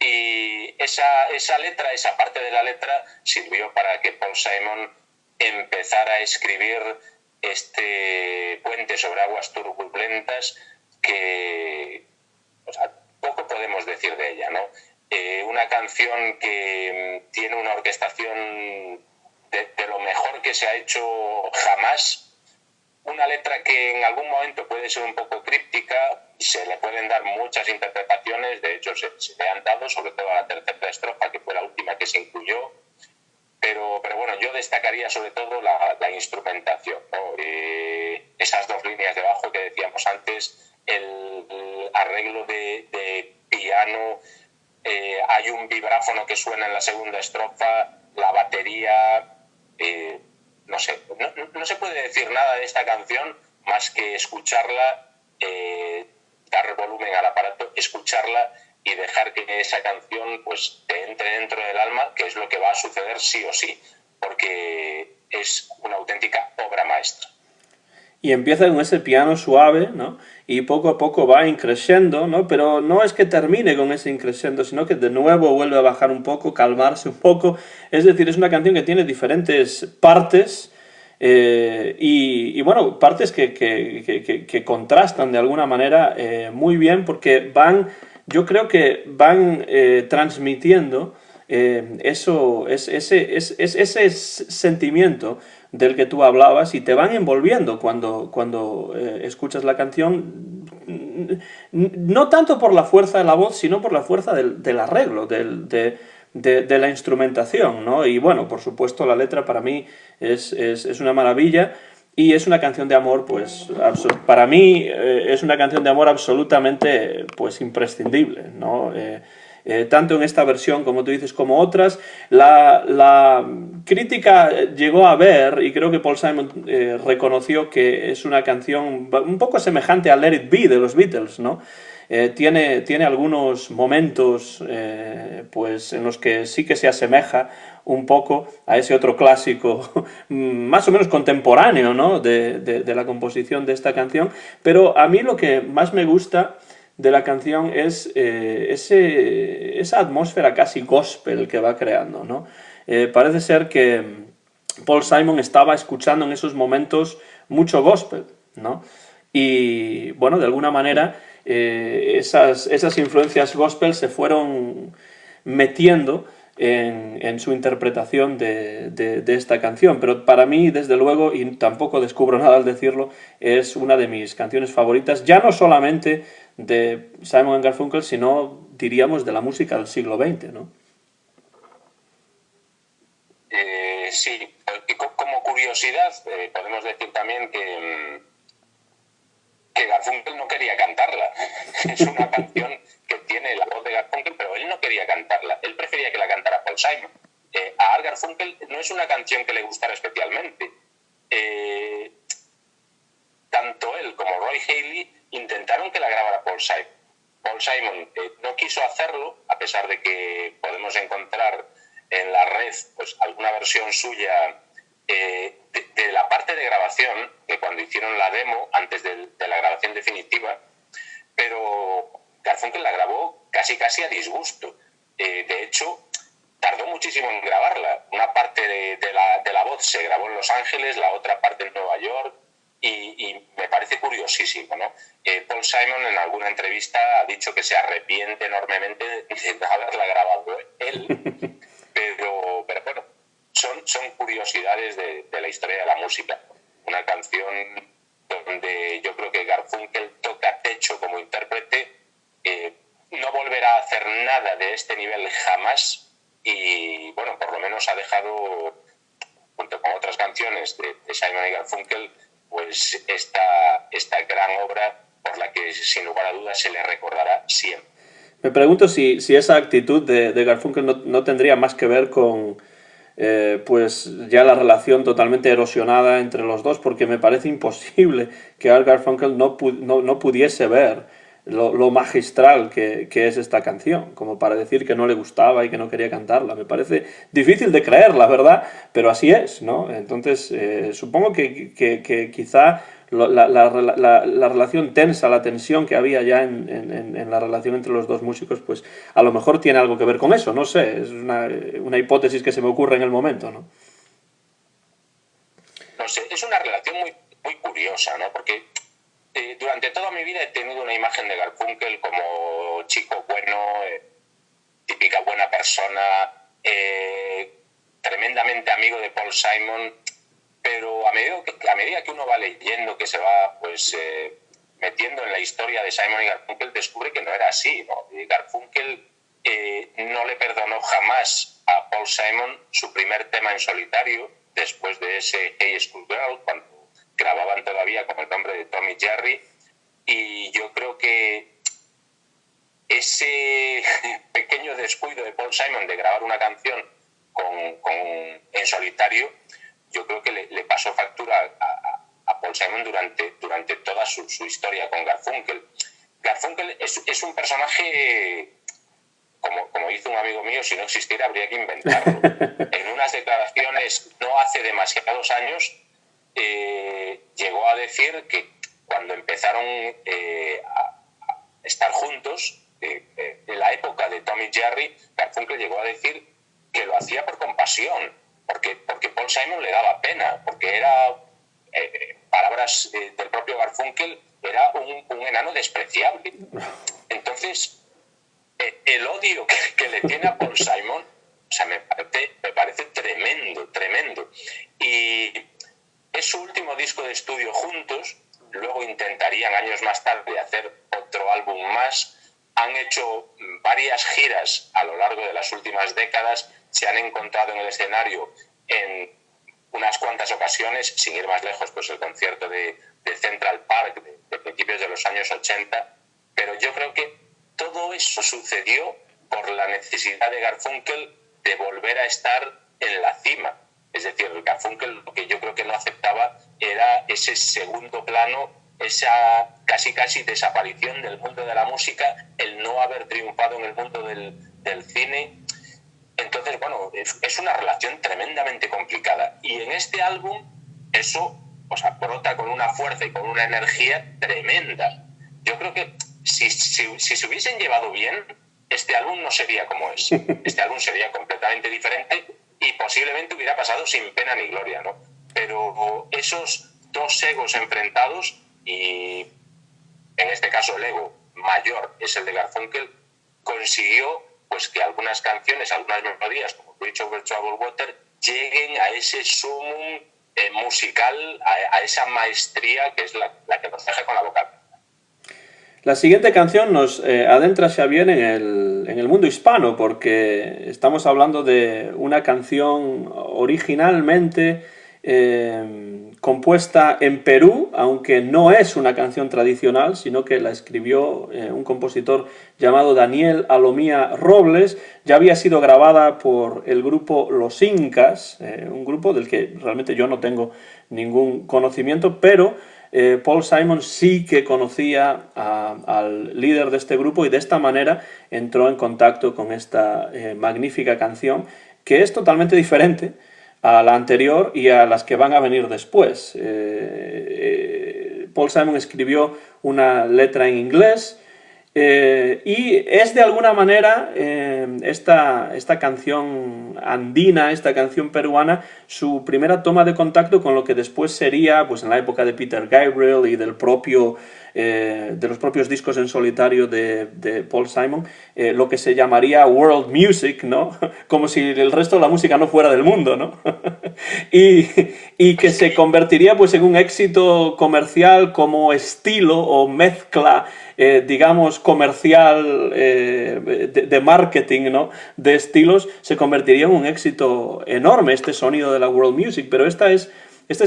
Y esa letra, esa parte de la letra, sirvió para que Paul Simon empezara a escribir este puente sobre aguas turbulentas que, o sea, poco podemos decir de ella, ¿no? Una canción que tiene una orquestación de lo mejor que se ha hecho jamás, una letra que en algún momento puede ser un poco críptica, se le pueden dar muchas interpretaciones, de hecho se le han dado, sobre todo a la tercera estrofa, que fue la última que se incluyó, pero bueno, yo destacaría sobre todo la instrumentación, ¿no? Esas dos líneas de bajo que decíamos antes, el arreglo de piano, hay un vibráfono que suena en la segunda estrofa, la batería, no sé, no se puede decir nada de esta canción más que escucharla, dar volumen al aparato, escucharla y dejar que esa canción pues te entre dentro del alma, que es lo que va a suceder sí o sí, porque es una auténtica obra maestra. Y empieza con ese piano suave, ¿no? Y poco a poco va increciendo, ¿no? Pero no es que termine con ese increciendo, sino que de nuevo vuelve a bajar un poco, calmarse un poco. Es decir, es una canción que tiene diferentes partes y bueno, partes que contrastan de alguna manera muy bien porque yo creo que van transmitiendo ese sentimiento del que tú hablabas y te van envolviendo cuando escuchas la canción, no tanto por la fuerza de la voz, sino por la fuerza del arreglo, de la instrumentación, ¿no? Y bueno, por supuesto la letra para mí es una maravilla y es una canción de amor, pues para mí es una canción de amor absolutamente pues imprescindible, ¿no? Tanto en esta versión, como tú dices, como otras. La crítica llegó a ver, y creo que Paul Simon reconoció que es una canción un poco semejante a Let It Be de los Beatles, ¿no? Tiene algunos momentos pues en los que sí que se asemeja un poco a ese otro clásico más o menos contemporáneo, ¿no? de la composición de esta canción, pero a mí lo que más me gusta de la canción es esa atmósfera casi gospel que va creando, ¿no? Parece ser que Paul Simon estaba escuchando en esos momentos mucho gospel, ¿no? Y bueno, de alguna manera esas influencias gospel se fueron metiendo en su interpretación de esta canción, pero para mí, desde luego, y tampoco descubro nada al decirlo, es una de mis canciones favoritas, ya no solamente de Simon & Garfunkel, sino, diríamos, de la música del siglo XX, ¿no? Sí, y como curiosidad, podemos decir también que Garfunkel no quería cantarla. Es una canción que tiene la voz de Garfunkel, pero él no quería cantarla. Él prefería que la cantara Paul Simon. A Art Garfunkel no es una canción que le gustara especialmente. Tanto él como Roy Haley intentaron que la grabara Paul Simon. Paul Simon no quiso hacerlo, a pesar de que podemos encontrar en la red pues alguna versión suya de la parte de grabación, que cuando hicieron la demo, antes de la grabación definitiva, pero Garfunkel la grabó casi a disgusto. De hecho, tardó muchísimo en grabarla. Una parte de la voz se grabó en Los Ángeles, la otra parte en Nueva York, y me parece curiosísimo, ¿no? Paul Simon en alguna entrevista ha dicho que se arrepiente enormemente de no haberla grabado él, pero bueno, son curiosidades de la historia de la música. Una canción donde yo creo que Garfunkel toca techo como intérprete, no volverá a hacer nada de este nivel jamás, y bueno, por lo menos ha dejado, junto con otras canciones de Simon y Garfunkel, pues esta gran obra por la que sin lugar a dudas se le recordará siempre. Me pregunto si esa actitud de Garfunkel no tendría más que ver con pues ya la relación totalmente erosionada entre los dos, porque me parece imposible que Art Garfunkel no pudiese ver lo magistral que es esta canción, como para decir que no le gustaba y que no quería cantarla. Me parece difícil de creer, la verdad, pero así es, ¿no? Entonces, supongo que quizá la relación tensa, la tensión que había ya en la relación entre los dos músicos, pues a lo mejor tiene algo que ver con eso, no sé, es una hipótesis que se me ocurre en el momento, ¿no? No sé, es una relación muy, muy curiosa, ¿no? Porque durante toda mi vida he tenido una imagen de Garfunkel como chico bueno, típica buena persona, tremendamente amigo de Paul Simon, pero a medida que uno va leyendo, que se va pues metiendo en la historia de Simon y Garfunkel, descubre que no era así, ¿no? Garfunkel no le perdonó jamás a Paul Simon su primer tema en solitario, después de ese Hey Schoolgirl, cuando grababan todavía con el nombre de Tom y Jerry, y yo creo que ese pequeño descuido de Paul Simon de grabar una canción en solitario, yo creo que le pasó factura a Paul Simon durante toda su historia con Garfunkel. Garfunkel es un personaje, como dice un amigo mío, si no existiera habría que inventarlo. En unas declaraciones no hace demasiados años llegó a decir que cuando empezaron a estar juntos, en la época de Tom y Jerry, Garfunkel llegó a decir que lo hacía por compasión, porque Paul Simon le daba pena, porque era, palabras del propio Garfunkel, era un enano despreciable. Entonces, el odio que le tiene a Paul Simon, o sea, me parece tremendo, tremendo. Y es su último disco de estudio juntos, luego intentarían años más tarde hacer otro álbum más. Han hecho varias giras a lo largo de las últimas décadas, se han encontrado en el escenario en unas cuantas ocasiones, sin ir más lejos, pues el concierto de Central Park de principios de los años 80, pero yo creo que todo eso sucedió por la necesidad de Garfunkel de volver a estar en la cima. Es decir, Garfunkel lo que yo creo que no aceptaba era ese segundo plano, esa casi desaparición del mundo de la música, el no haber triunfado en el mundo del cine. Entonces, bueno, es una relación tremendamente complicada. Y en este álbum eso, o sea, brota con una fuerza y con una energía tremenda. Yo creo que si se hubiesen llevado bien, este álbum no sería como es. Este álbum sería completamente diferente y posiblemente hubiera pasado sin pena ni gloria, ¿no? Pero esos dos egos enfrentados, y en este caso el ego mayor es el de Garfunkel, consiguió pues que algunas canciones, algunas melodías como Bridge Over Troubled Water lleguen a ese sumum musical, a esa maestría que es la que nos deja con la boca. La siguiente canción nos adentra, Xavier, en el mundo hispano, porque estamos hablando de una canción originalmente compuesta en Perú, aunque no es una canción tradicional, sino que la escribió un compositor llamado Daniel Alomía Robles. Ya había sido grabada por el grupo Los Incas, un grupo del que realmente yo no tengo ningún conocimiento, pero Paul Simon sí que conocía al líder de este grupo y de esta manera entró en contacto con esta magnífica canción, que es totalmente diferente a la anterior y a las que van a venir después. Paul Simon escribió una letra en inglés y es de alguna manera esta canción andina, esta canción peruana, su primera toma de contacto con lo que después sería, pues en la época de Peter Gabriel y de los propios discos en solitario de Paul Simon, lo que se llamaría world music, ¿no? Como si el resto de la música no fuera del mundo, ¿no? y que se convertiría pues en un éxito comercial como estilo o mezcla, digamos, comercial, de marketing, ¿no? De estilos, se convertiría en un éxito enorme este sonido de la world music. Pero esta es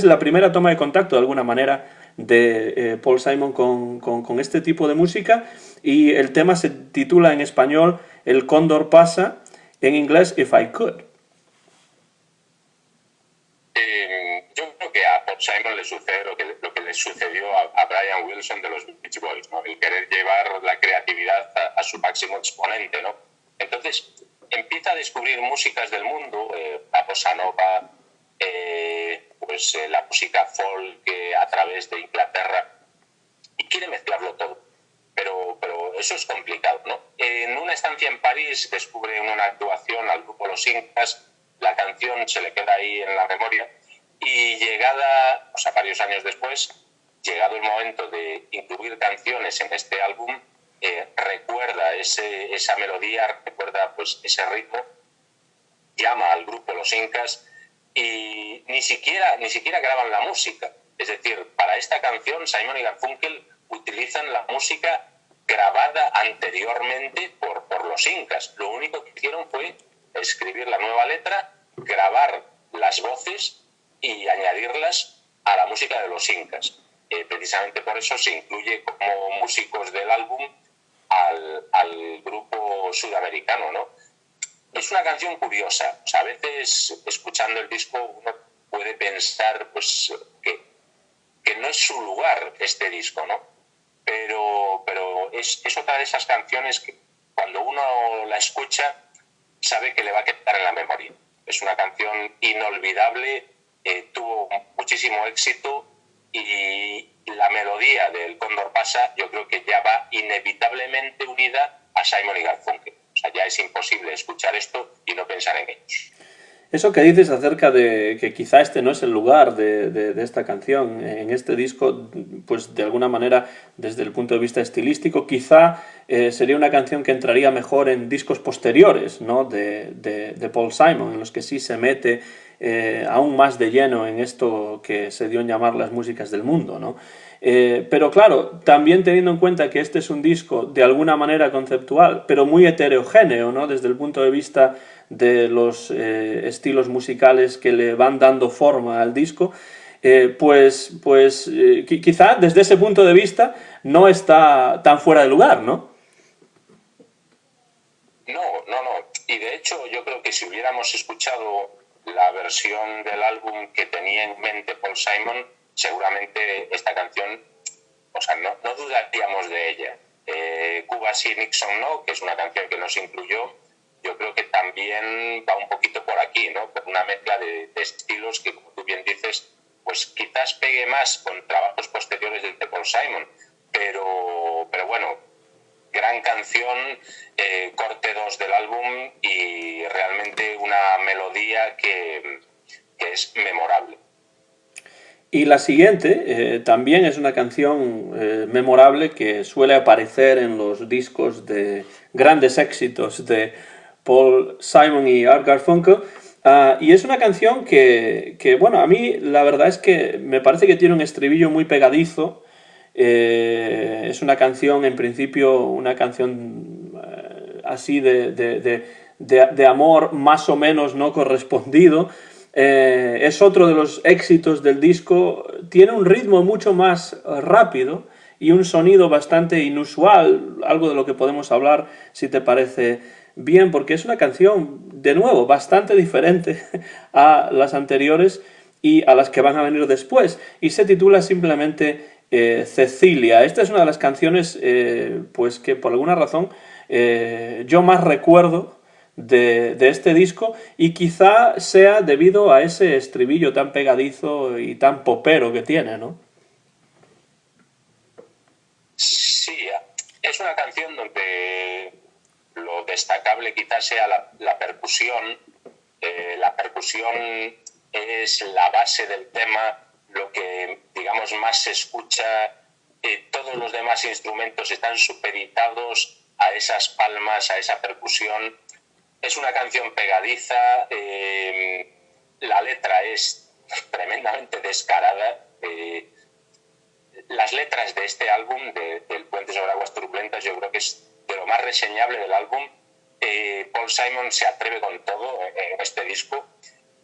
la primera toma de contacto, de alguna manera, de Paul Simon con este tipo de música, y el tema se titula en español El cóndor pasa, en inglés If I Could. Yo creo que a Paul Simon le sucede lo que le sucedió a Brian Wilson de los Beach Boys, ¿no? El querer llevar la creatividad a su máximo exponente, ¿no? Entonces empieza a descubrir músicas del mundo, la bossa nova, la música folk a través de Inglaterra, y quiere mezclarlo todo. Pero eso es complicado, ¿no? En una estancia en París descubre en una actuación al grupo Los Incas, la canción se le queda ahí en la memoria, y llegada, varios años después, llegado el momento de incluir canciones en este álbum, recuerda esa melodía, recuerda pues ese ritmo, llama al grupo Los Incas y ni siquiera graban la música. Es decir, para esta canción Simon y Garfunkel utilizan la música grabada anteriormente por Los Incas. Lo único que hicieron fue escribir la nueva letra, grabar las voces y añadirlas a la música de Los Incas. Precisamente por eso se incluye como músicos del álbum al grupo sudamericano, ¿no? Es una canción curiosa. O sea, a veces, escuchando el disco, uno puede pensar pues, que no es su lugar este disco, ¿no? Pero es otra de esas canciones que cuando uno la escucha sabe que le va a quedar en la memoria. Es una canción inolvidable, tuvo muchísimo éxito y la melodía del Cóndor pasa yo creo que ya va inevitablemente unida a Simon y Garfunkel. O sea, ya es imposible escuchar esto y no pensar en ellos. Eso que dices acerca de que quizá este no es el lugar de esta canción en este disco, pues de alguna manera, desde el punto de vista estilístico, quizá sería una canción que entraría mejor en discos posteriores, ¿no? de Paul Simon, en los que sí se mete aún más de lleno en esto que se dio en llamar las músicas del mundo, ¿no? Pero claro, también teniendo en cuenta que este es un disco de alguna manera conceptual, pero muy heterogéneo, ¿no? Desde el punto de vista de los estilos musicales que le van dando forma al disco, quizá desde ese punto de vista no está tan fuera de lugar, ¿no? No. Y de hecho yo creo que si hubiéramos escuchado la versión del álbum que tenía en mente Paul Simon, seguramente esta canción, no dudaríamos de ella. Cuba sí, Nixon no, que es una canción que nos incluyó, yo creo que también va un poquito por aquí, ¿no? Por una mezcla de estilos que, como tú bien dices, pues quizás pegue más con trabajos posteriores de Paul Simon, pero bueno, gran canción, corte 2 del álbum y realmente una melodía que es memorable. Y la siguiente también es una canción memorable que suele aparecer en los discos de grandes éxitos de Paul Simon y Art Garfunkel, y es una canción que, bueno, a mí la verdad es que me parece que tiene un estribillo muy pegadizo. Es una canción, en principio, una canción así de amor más o menos no correspondido. Es otro de los éxitos del disco. Tiene un ritmo mucho más rápido y un sonido bastante inusual, algo de lo que podemos hablar si te parece bien, porque es una canción, de nuevo, bastante diferente a las anteriores y a las que van a venir después, y se titula simplemente Cecilia. Esta es una de las canciones pues que por alguna razón yo más recuerdo de este disco, y quizá sea debido a ese estribillo tan pegadizo y tan popero que tiene, ¿no? Sí, es una canción donde lo destacable quizás sea la percusión. La percusión es la base del tema, lo que, digamos, más se escucha. Todos los demás instrumentos están supeditados a esas palmas, a esa percusión. Es una canción pegadiza, la letra es tremendamente descarada. Las letras de este álbum, del Puente sobre Aguas Turbulentas, yo creo que es de lo más reseñable del álbum. Paul Simon se atreve con todo en este disco,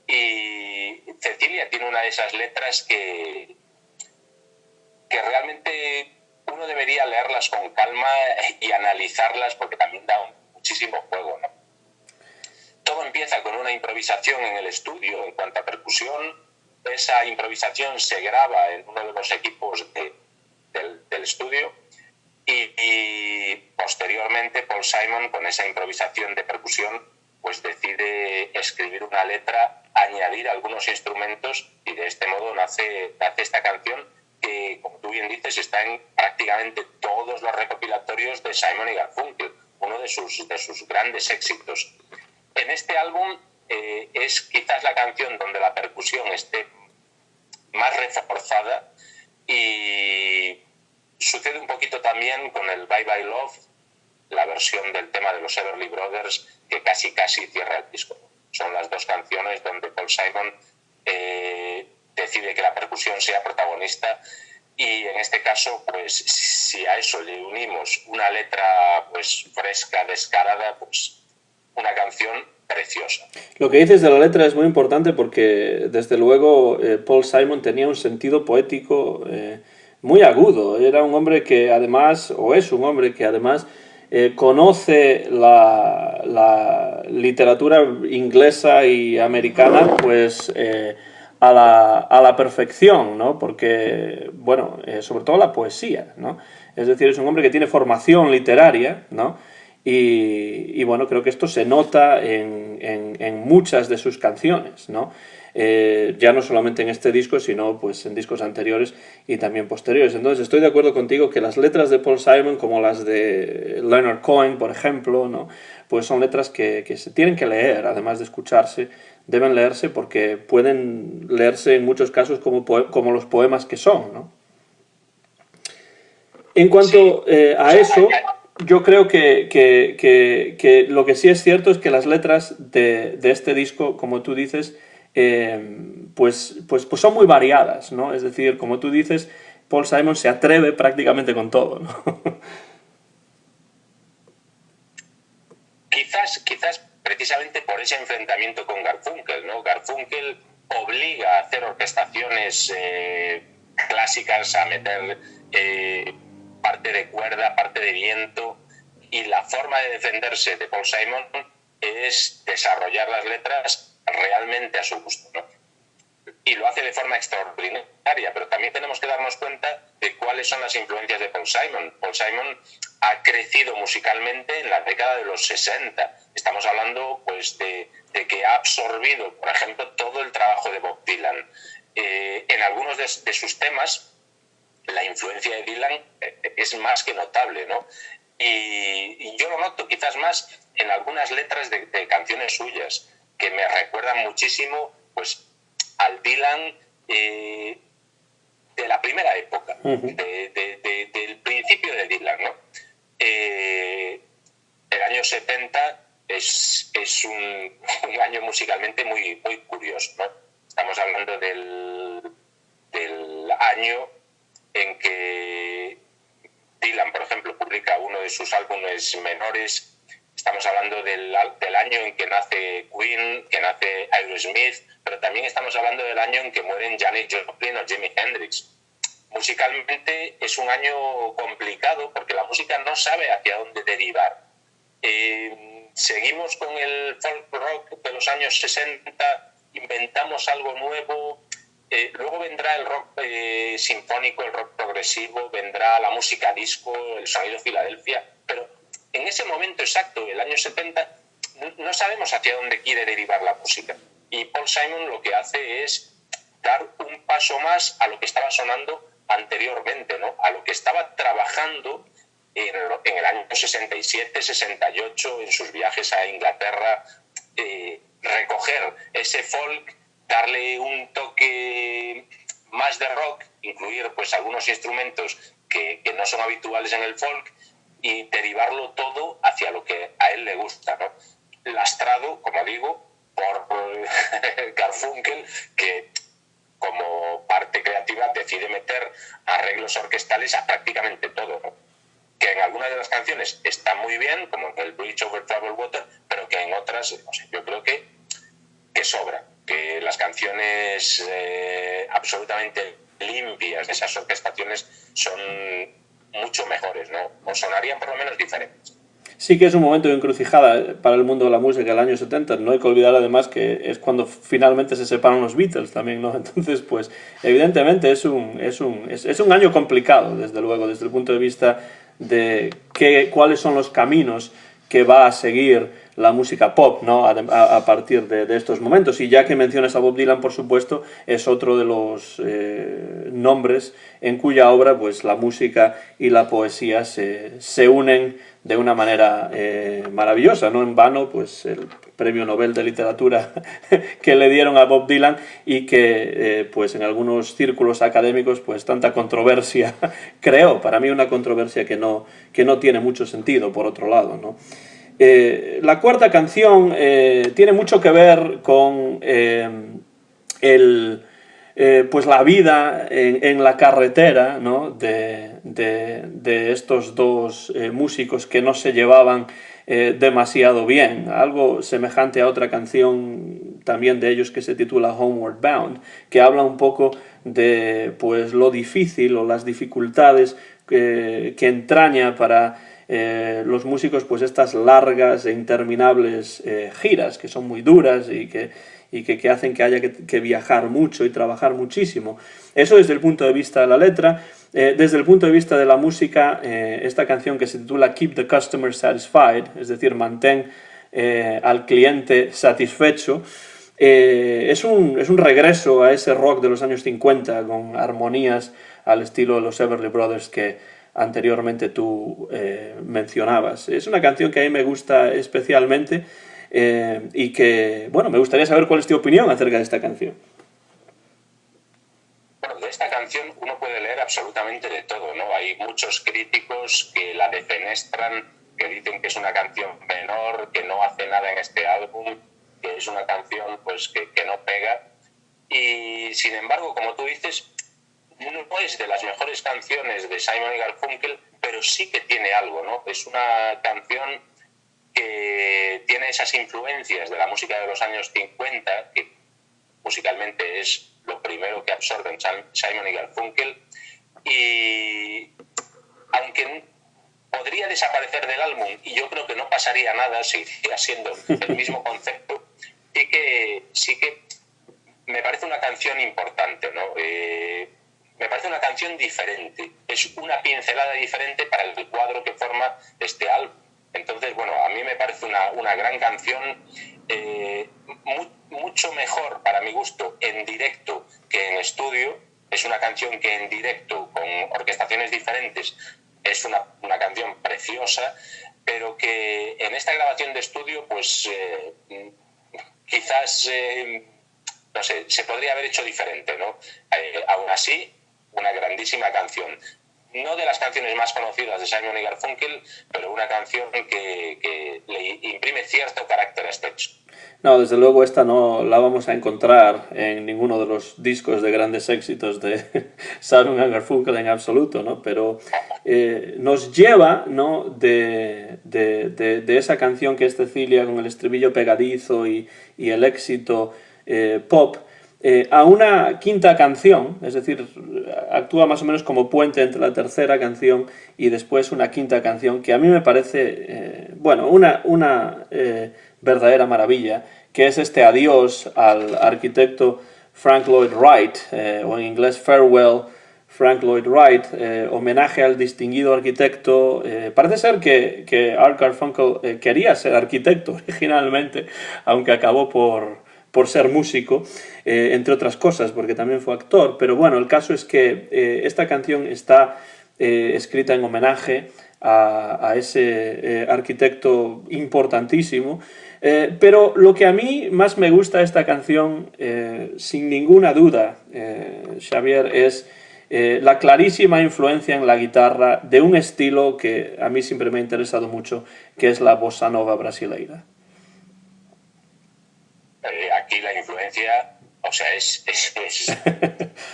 y Cecilia tiene una de esas letras que realmente uno debería leerlas con calma y analizarlas, porque también da muchísimo juego, ¿no? Todo empieza con una improvisación en el estudio en cuanto a percusión. esa improvisación se graba en uno de los equipos del estudio y posteriormente Paul Simon, con esa improvisación de percusión, pues decide escribir una letra, añadir algunos instrumentos y de este modo nace esta canción que, como tú bien dices, está en prácticamente todos los recopilatorios de Simon y Garfunkel, uno de sus grandes éxitos. En este álbum es quizás la canción donde la percusión esté más reforzada y sucede un poquito también con el Bye Bye Love, la versión del tema de los Everly Brothers, que casi cierra el disco. Son las dos canciones donde Paul Simon decide que la percusión sea protagonista y en este caso, pues si a eso le unimos una letra pues fresca, descarada, pues una canción preciosa. Lo que dices de la letra es muy importante porque desde luego Paul Simon tenía un sentido poético muy agudo. Era un hombre que además, o es un hombre que además conoce la literatura inglesa y americana pues a la perfección, ¿no? Porque, bueno, sobre todo la poesía, ¿no? Es decir, es un hombre que tiene formación literaria, ¿no? Y bueno, creo que esto se nota en muchas de sus canciones, ¿no? Ya no solamente en este disco, sino pues en discos anteriores y también posteriores. Entonces estoy de acuerdo contigo que las letras de Paul Simon, como las de Leonard Cohen, por ejemplo, ¿no? Pues son letras que se tienen que leer, además de escucharse, deben leerse porque pueden leerse en muchos casos como los poemas que son, ¿no? En cuanto a eso, yo creo que lo que sí es cierto es que las letras de este disco, como tú dices, pues son muy variadas, ¿no? Es decir, como tú dices, Paul Simon se atreve prácticamente con todo, ¿no? Quizás precisamente por ese enfrentamiento con Garfunkel, ¿no? Garfunkel obliga a hacer orquestaciones clásicas, a meter parte de cuerda, parte de viento, y la forma de defenderse de Paul Simon es desarrollar las letras realmente a su gusto, ¿no? Y lo hace de forma extraordinaria, pero también tenemos que darnos cuenta de cuáles son las influencias de Paul Simon. Paul Simon ha crecido musicalmente en la década de los 60. Estamos hablando pues de que ha absorbido, por ejemplo, todo el trabajo de Bob Dylan. En algunos de sus temas, la influencia de Dylan es más que notable, ¿no? Y yo lo noto quizás más en algunas letras de canciones suyas, que me recuerdan muchísimo pues al Dylan de la primera época, del principio de Dylan, ¿no? El año 70 es un año musicalmente muy curioso, ¿no? Estamos hablando del año en que Dylan, por ejemplo, publica uno de sus álbumes menores. Estamos hablando del año en que nace Queen, que nace Aerosmith, pero también estamos hablando del año en que mueren Janis Joplin o Jimi Hendrix. Musicalmente es un año complicado porque la música no sabe hacia dónde derivar. Seguimos con el folk rock de los años 60, inventamos algo nuevo. Luego vendrá el rock sinfónico, el rock progresivo, vendrá la música disco, el sonido Filadelfia, pero en ese momento exacto, el año 70, no sabemos hacia dónde quiere derivar la música. Y Paul Simon lo que hace es dar un paso más a lo que estaba sonando anteriormente, ¿no? A lo que estaba trabajando en el año 67, 68, en sus viajes a Inglaterra, recoger ese folk, darle un toque más de rock, incluir pues algunos instrumentos que no son habituales en el folk y derivarlo todo hacia lo que a él le gusta, ¿no? Lastrado, como digo, por Garfunkel, que como parte creativa decide meter arreglos orquestales a prácticamente todo, ¿no? Que en algunas de las canciones está muy bien, como en el Bridge Over Troubled Water, pero que en otras, no sé, yo creo que sobra, que las canciones absolutamente limpias de esas orquestaciones son mucho mejores, ¿no? O sonarían por lo menos diferentes. sí que es un momento de encrucijada para el mundo de la música, el año 70. No hay que olvidar además que es cuando finalmente se separan los Beatles también, ¿no? Entonces, pues evidentemente es un año complicado, desde luego, desde el punto de vista de cuáles son los caminos que va a seguir la música pop, ¿no? A partir de estos momentos. Y ya que mencionas a Bob Dylan, por supuesto, es otro de los nombres en cuya obra pues, la música y la poesía se unen de una manera maravillosa. No en vano, pues el premio Nobel de Literatura que le dieron a Bob Dylan y que pues en algunos círculos académicos pues tanta controversia creó. Para mí una controversia que no tiene mucho sentido, por otro lado, ¿no? La cuarta canción tiene mucho que ver con pues la vida en la carretera, ¿no? de estos dos músicos que no se llevaban demasiado bien. Algo semejante a otra canción también de ellos que se titula Homeward Bound, que habla un poco de pues, lo difícil o las dificultades que entraña para los músicos pues estas largas e interminables giras que son muy duras y que hacen que haya que viajar mucho y trabajar muchísimo. Eso desde el punto de vista de la letra. Desde el punto de vista de la música, esta canción que se titula Keep the Customer Satisfied, es decir, mantén al cliente satisfecho, es un regreso a ese rock de los años 50 con armonías al estilo de los Everly Brothers que anteriormente tú mencionabas. Es una canción que a mí me gusta especialmente y que, bueno, me gustaría saber cuál es tu opinión acerca de esta canción. Bueno, de esta canción uno puede leer absolutamente de todo, ¿no? Hay muchos críticos que la defenestran, que dicen que es una canción menor, que no hace nada en este álbum, que es una canción pues que no pega. Y sin embargo, como tú dices, no es de las mejores canciones de Simon y Garfunkel, pero sí que tiene algo, ¿no? Es una canción que tiene esas influencias de la música de los años 50, que musicalmente es lo primero que absorben Simon y Garfunkel, y aunque podría desaparecer del álbum, y yo creo que no pasaría nada, seguiría siendo el mismo concepto, sí que me parece una canción importante, ¿no? Me parece una canción diferente, es una pincelada diferente para el cuadro que forma este álbum. Entonces, bueno, a mí me parece una gran canción, mucho mejor para mi gusto en directo que en estudio. Es una canción que en directo, con orquestaciones diferentes, es una canción preciosa, pero que en esta grabación de estudio, pues quizás, no sé, se podría haber hecho diferente, ¿no? Aún así, una grandísima canción. No de las canciones más conocidas de Simon y Garfunkel, pero una canción que le imprime cierto carácter a este hecho. No, desde luego esta no la vamos a encontrar en ninguno de los discos de grandes éxitos de Simon y Garfunkel en absoluto, ¿no? Pero nos lleva, ¿no? de esa canción que es Cecilia con el estribillo pegadizo y el éxito pop, a una quinta canción, es decir, actúa más o menos como puente entre la tercera canción y después una quinta canción que a mí me parece, bueno, una verdadera maravilla, que es este adiós al arquitecto Frank Lloyd Wright, o en inglés Farewell Frank Lloyd Wright, homenaje al distinguido arquitecto. Parece ser que Art Garfunkel quería ser arquitecto originalmente, aunque acabó por ser músico, entre otras cosas, porque también fue actor. Pero bueno, el caso es que esta canción está escrita en homenaje a ese arquitecto importantísimo. Pero lo que a mí más me gusta de esta canción, sin ninguna duda, Xavier, es la clarísima influencia en la guitarra de un estilo que a mí siempre me ha interesado mucho, que es la bossa nova brasileira. Aquí la influencia, o sea, es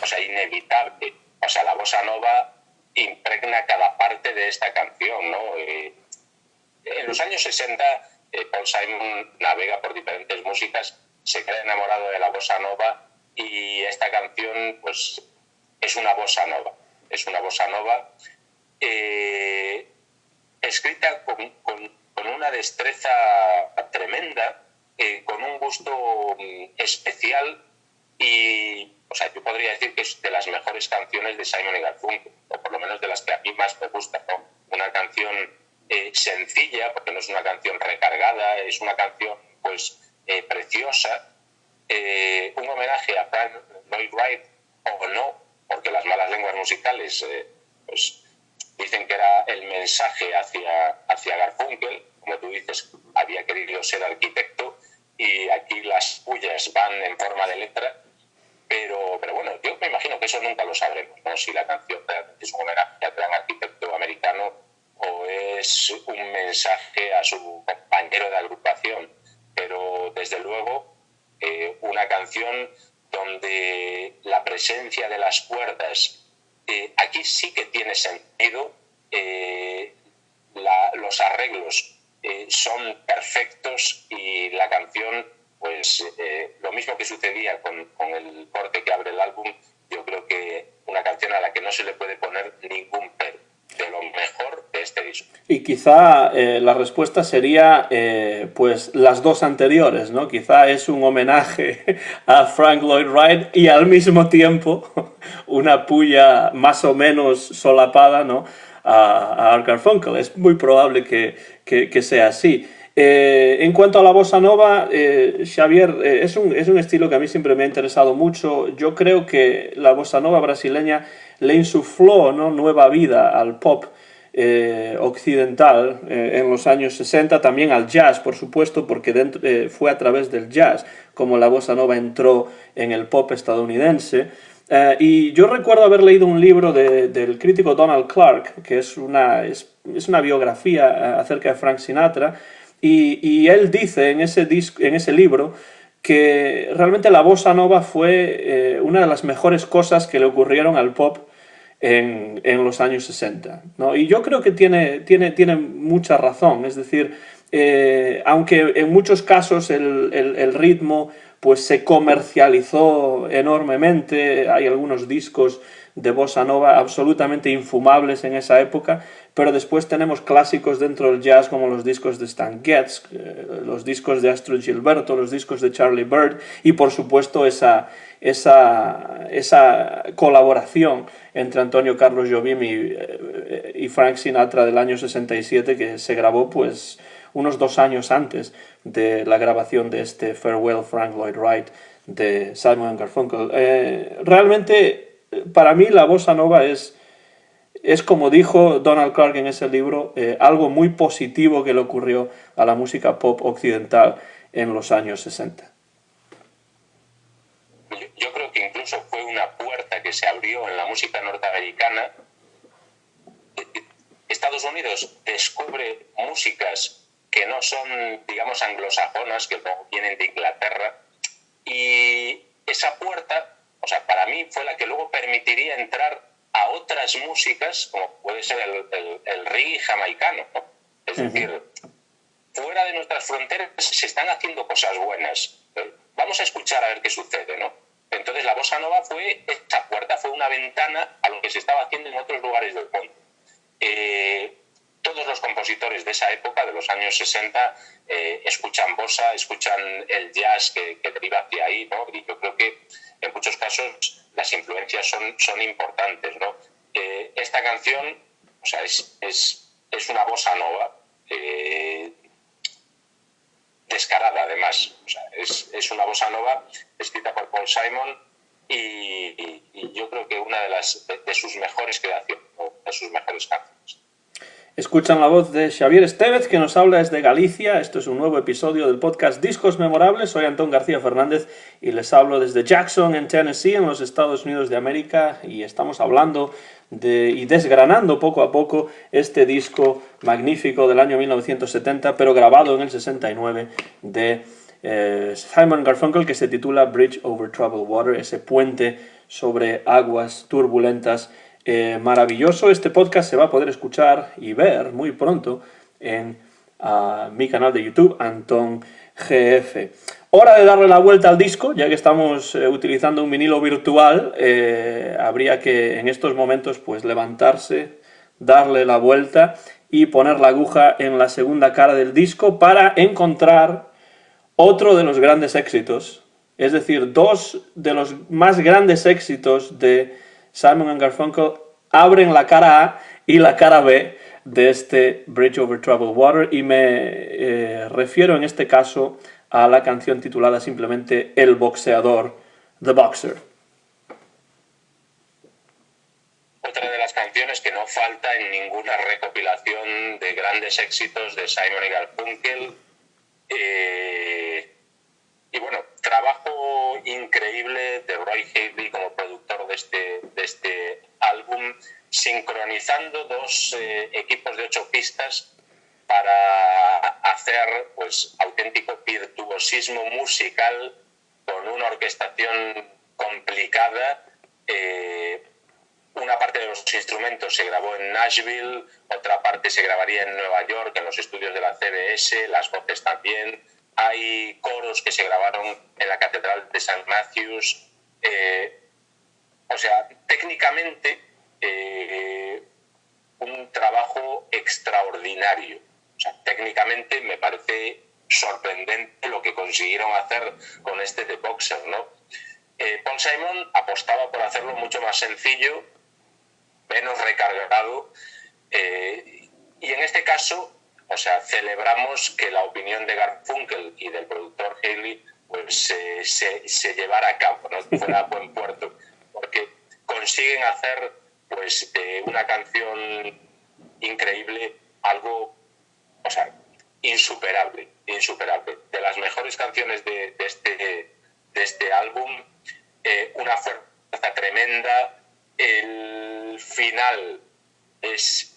o sea, inevitable. O sea, la bossa nova impregna cada parte de esta canción, ¿no? En los años 60, Paul Simon navega por diferentes músicas, se queda enamorado de la bossa nova y esta canción, pues, es una bossa nova. Es una bossa nova escrita con con una destreza tremenda, con un gusto especial y, o sea, yo podría decir que es de las mejores canciones de Simon y Garfunkel, o por lo menos de las que a mí más me gustan, ¿no? Una canción sencilla, porque no es una canción recargada, es una canción pues preciosa, un homenaje a Frank Lloyd Wright, o no, porque las malas lenguas musicales pues dicen que era el mensaje hacia Garfunkel, como tú dices, había querido ser arquitecto y aquí las pullas van en forma de letra, pero bueno, yo me imagino que eso nunca lo sabremos, ¿no? Si la canción realmente es un homenaje al gran arquitecto americano o es un mensaje a su compañero de agrupación, pero desde luego una canción donde la presencia de las cuerdas aquí sí que tiene sentido, los arreglos son perfectos y la canción, pues lo mismo que sucedía con el corte que abre el álbum, yo creo que una canción a la que no se le puede poner ningún pero, de lo mejor de este disco. Y quizá la respuesta sería pues las dos anteriores, ¿no? Quizá es un homenaje a Frank Lloyd Wright y al mismo tiempo una puya más o menos solapada, ¿no? a Art Garfunkel. Es muy probable que sea así. En cuanto a la bossa nova, Xavier, es un estilo que a mí siempre me ha interesado mucho. Yo creo que la bossa nova brasileña le insufló, ¿no?, nueva vida al pop occidental en los años 60, también al jazz, por supuesto, porque fue a través del jazz como la bossa nova entró en el pop estadounidense. Y yo recuerdo haber leído un libro del crítico Donald Clark, que es una biografía acerca de Frank Sinatra, y él dice en ese libro que realmente la bossa nova fue una de las mejores cosas que le ocurrieron al pop en los años 60, ¿no? Y yo creo que tiene mucha razón, es decir, aunque en muchos casos el ritmo pues se comercializó enormemente, hay algunos discos de bossa nova absolutamente infumables en esa época, pero después tenemos clásicos dentro del jazz como los discos de Stan Getz, los discos de Astrud Gilberto, los discos de Charlie Bird y por supuesto esa colaboración entre Antonio Carlos Jobim y Frank Sinatra del año 67 que se grabó pues unos 2 años antes de la grabación de este Farewell Frank Lloyd Wright de Simon & Garfunkel. Realmente para mí la bossa nova es como dijo Donald Clark en ese libro, algo muy positivo que le ocurrió a la música pop occidental en los años 60. Yo creo que incluso fue una puerta que se abrió en la música norteamericana. Estados Unidos descubre músicas que no son, digamos, anglosajonas, que vienen de Inglaterra, y esa puerta, o sea, para mí fue la que luego permitiría entrar a otras músicas, como puede ser el reggae jamaicano, ¿no? Es decir, fuera de nuestras fronteras se están haciendo cosas buenas. Vamos a escuchar a ver qué sucede, ¿no? Entonces la bossa nova esa puerta fue una ventana a lo que se estaba haciendo en otros lugares del mundo. Todos los compositores de esa época, de los años 60, escuchan bossa, escuchan el jazz que deriva hacia ahí, ¿no? Y yo creo que en muchos casos las influencias son importantes, ¿no? Esta canción, o sea, es una bossa nova descarada, además. O sea, es una bossa nova escrita por Paul Simon y yo creo que una de sus mejores creaciones, ¿no? De sus mejores canciones. Escuchan la voz de Xavier Estévez, que nos habla desde Galicia. Esto es un nuevo episodio del podcast Discos Memorables. Soy Antón García Fernández y les hablo desde Jackson, en Tennessee, en los Estados Unidos de América. Y estamos hablando y desgranando poco a poco este disco magnífico del año 1970, pero grabado en el 69, de Simon & Garfunkel, que se titula Bridge Over Troubled Water, ese puente sobre aguas turbulentas. Maravilloso. Este podcast se va a poder escuchar y ver muy pronto en mi canal de YouTube, Antón GF. Hora de darle la vuelta al disco, ya que estamos utilizando un vinilo virtual. Habría que en estos momentos pues levantarse, darle la vuelta y poner la aguja en la segunda cara del disco para encontrar otro de los grandes éxitos, es decir, dos de los más grandes éxitos de Simon & Garfunkel abren la cara A y la cara B de este Bridge Over Troubled Water, y me refiero en este caso a la canción titulada simplemente El Boxeador, The Boxer. Otra de las canciones que no falta en ninguna recopilación de grandes éxitos de Simon y Garfunkel. Y bueno, trabajo increíble de Roy Haley como productor de este álbum, sincronizando dos equipos de 8 pistas para hacer pues auténtico virtuosismo musical con una orquestación complicada. Una parte de los instrumentos se grabó en Nashville, otra parte se grabaría en Nueva York, en los estudios de la CBS, las voces también. Hay coros que se grabaron en la Catedral de St. Matthews. O sea, técnicamente un trabajo extraordinario. O sea, técnicamente me parece sorprendente lo que consiguieron hacer con este The Boxer, ¿no? Paul Simon apostaba por hacerlo mucho más sencillo, menos recargado, y en este caso, o sea, celebramos que la opinión de Garfunkel y del productor Haley pues se llevara a cabo, ¿no? Fuera a buen puerto, porque consiguen hacer pues una canción increíble, algo, o sea, insuperable, de las mejores canciones de este álbum, una fuerza tremenda. El final es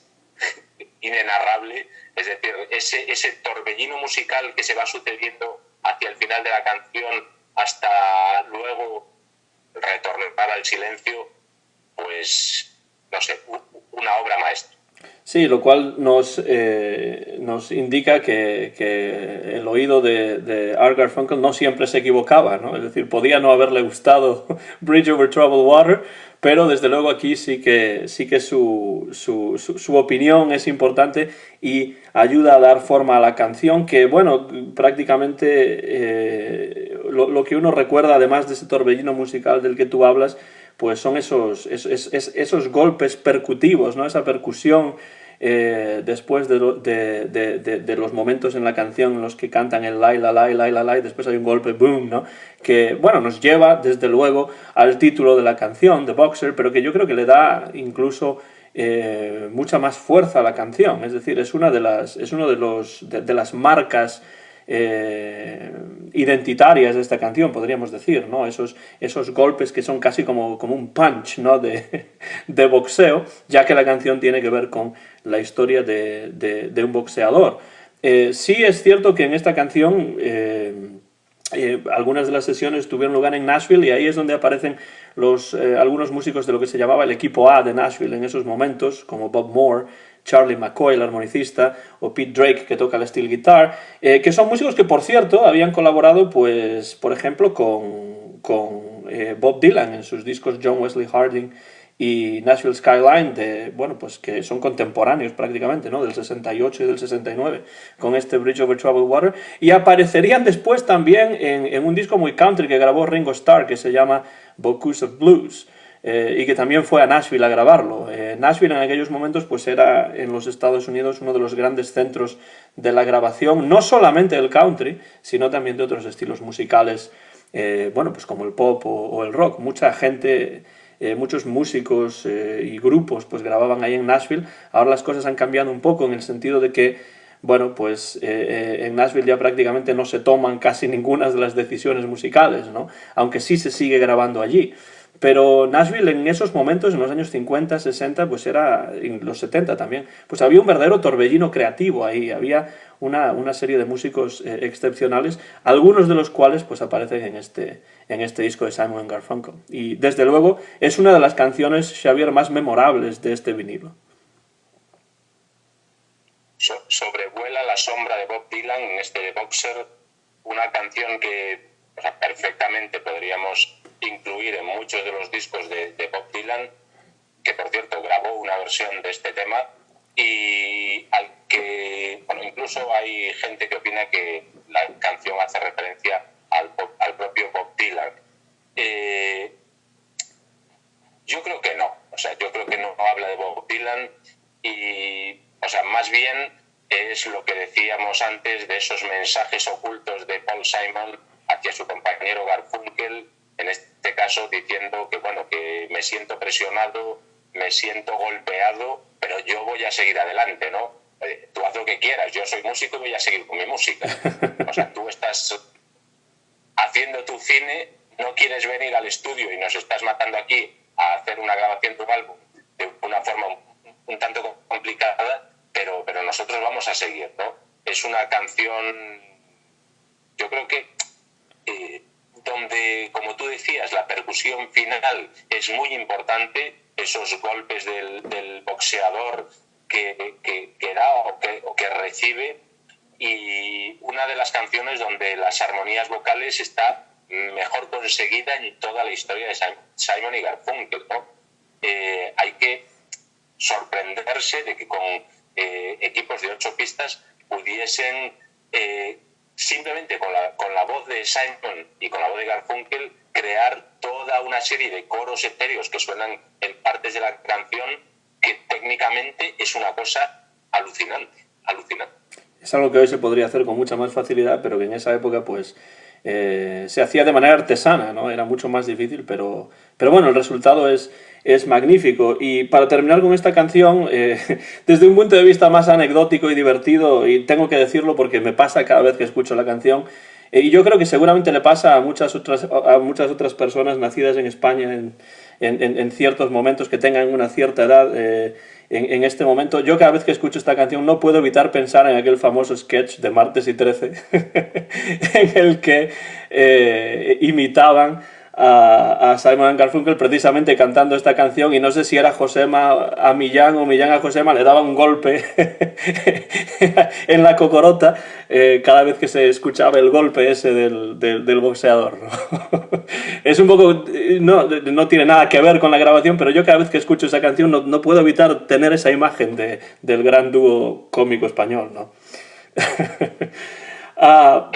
inenarrable, es decir, ese torbellino musical que se va sucediendo hacia el final de la canción hasta luego retornar al silencio, pues, no sé, una obra maestra. Sí, lo cual nos indica que el oído de Art Garfunkel no siempre se equivocaba, ¿no? Es decir, podía no haberle gustado Bridge Over Troubled Water, pero desde luego aquí sí que su opinión es importante y ayuda a dar forma a la canción, que, bueno, prácticamente lo que uno recuerda, además de ese torbellino musical del que tú hablas, pues son esos golpes percutivos, ¿no? Esa percusión después de los momentos en la canción en los que cantan el la, la, la, la, la, la, y después hay un golpe boom, ¿no? Que, bueno, nos lleva desde luego al título de la canción, The Boxer, pero que yo creo que le da incluso mucha más fuerza a la canción. Es decir, es una de las marcas identitarias de esta canción, podríamos decir, ¿no? Esos golpes que son casi como un punch, ¿no? de boxeo, ya que la canción tiene que ver con la historia de un boxeador. Sí es cierto que en esta canción algunas de las sesiones tuvieron lugar en Nashville, y ahí es donde aparecen algunos músicos de lo que se llamaba el equipo A de Nashville en esos momentos, como Bob Moore, Charlie McCoy, el armonicista, o Pete Drake, que toca la steel guitar, que son músicos que, por cierto, habían colaborado, pues, por ejemplo, con Bob Dylan en sus discos John Wesley Harding y Nashville Skyline, bueno, pues que son contemporáneos prácticamente, ¿no? Del 68 y del 69, con este Bridge Over Troubled Water, y aparecerían después también en un disco muy country que grabó Ringo Starr, que se llama Bocuse of Blues, y que también fue a Nashville a grabarlo. Nashville en aquellos momentos pues era en los Estados Unidos uno de los grandes centros de la grabación, no solamente del country, sino también de otros estilos musicales, bueno, pues como el pop o el rock. Mucha gente, muchos músicos y grupos pues grababan ahí en Nashville. Ahora las cosas han cambiado un poco en el sentido de que, bueno, pues en Nashville ya prácticamente no se toman casi ninguna de las decisiones musicales, ¿no? Aunque sí se sigue grabando allí. Pero Nashville en esos momentos, en los años 50, 60, pues era, en los 70 también, pues había un verdadero torbellino creativo ahí, había una serie de músicos excepcionales, algunos de los cuales pues aparecen en este disco de Simon & Garfunkel. Y desde luego es una de las canciones, Xavier, más memorables de este vinilo. Sobrevuela la sombra de Bob Dylan en este Boxer, una canción que, o sea, perfectamente podríamos incluir en muchos de los discos de Bob Dylan, que por cierto grabó una versión de este tema, y al que, bueno, incluso hay gente que opina que la canción hace referencia al propio Bob Dylan. Yo creo que no, o sea, yo creo que no habla de Bob Dylan y, o sea, más bien es lo que decíamos antes de esos mensajes ocultos de Paul Simon hacia su compañero Garfunkel, en este caso diciendo que, bueno, que me siento presionado, me siento golpeado, pero yo voy a seguir adelante, ¿no? Tú haz lo que quieras, yo soy músico y voy a seguir con mi música. O sea, tú estás haciendo tu cine, no quieres venir al estudio y nos estás matando aquí a hacer una grabación de un álbum de una forma un tanto complicada, pero nosotros vamos a seguir, ¿no? Es una canción, yo creo que donde, como tú decías, la percusión final es muy importante, esos golpes del boxeador que da o que recibe, y una de las canciones donde las armonías vocales está mejor conseguida en toda la historia de Simon y Garfunkel, ¿no? Hay que sorprenderse de que con equipos de 8 pistas pudiesen simplemente con la voz de Simon y con la voz de Garfunkel crear toda una serie de coros etéreos que suenan en partes de la canción que técnicamente es una cosa alucinante. Es algo que hoy se podría hacer con mucha más facilidad, pero que en esa época pues se hacía de manera artesana, ¿no? Era mucho más difícil, pero bueno, el resultado es magnífico. Y para terminar con esta canción, desde un punto de vista más anecdótico y divertido, y tengo que decirlo porque me pasa cada vez que escucho la canción, y yo creo que seguramente le pasa a muchas otras personas nacidas en España en ciertos momentos que tengan una cierta edad. En este momento, yo cada vez que escucho esta canción no puedo evitar pensar en aquel famoso sketch de Martes y 13 en el que imitaban a Simon Garfunkel precisamente cantando esta canción, y no sé si era Josema a Millán o Millán a Josema, le daba un golpe en la cocorota cada vez que se escuchaba el golpe ese del boxeador, ¿no? Es un poco... no tiene nada que ver con la grabación, pero yo cada vez que escucho esa canción no puedo evitar tener esa imagen del gran dúo cómico español, ¿no? Eso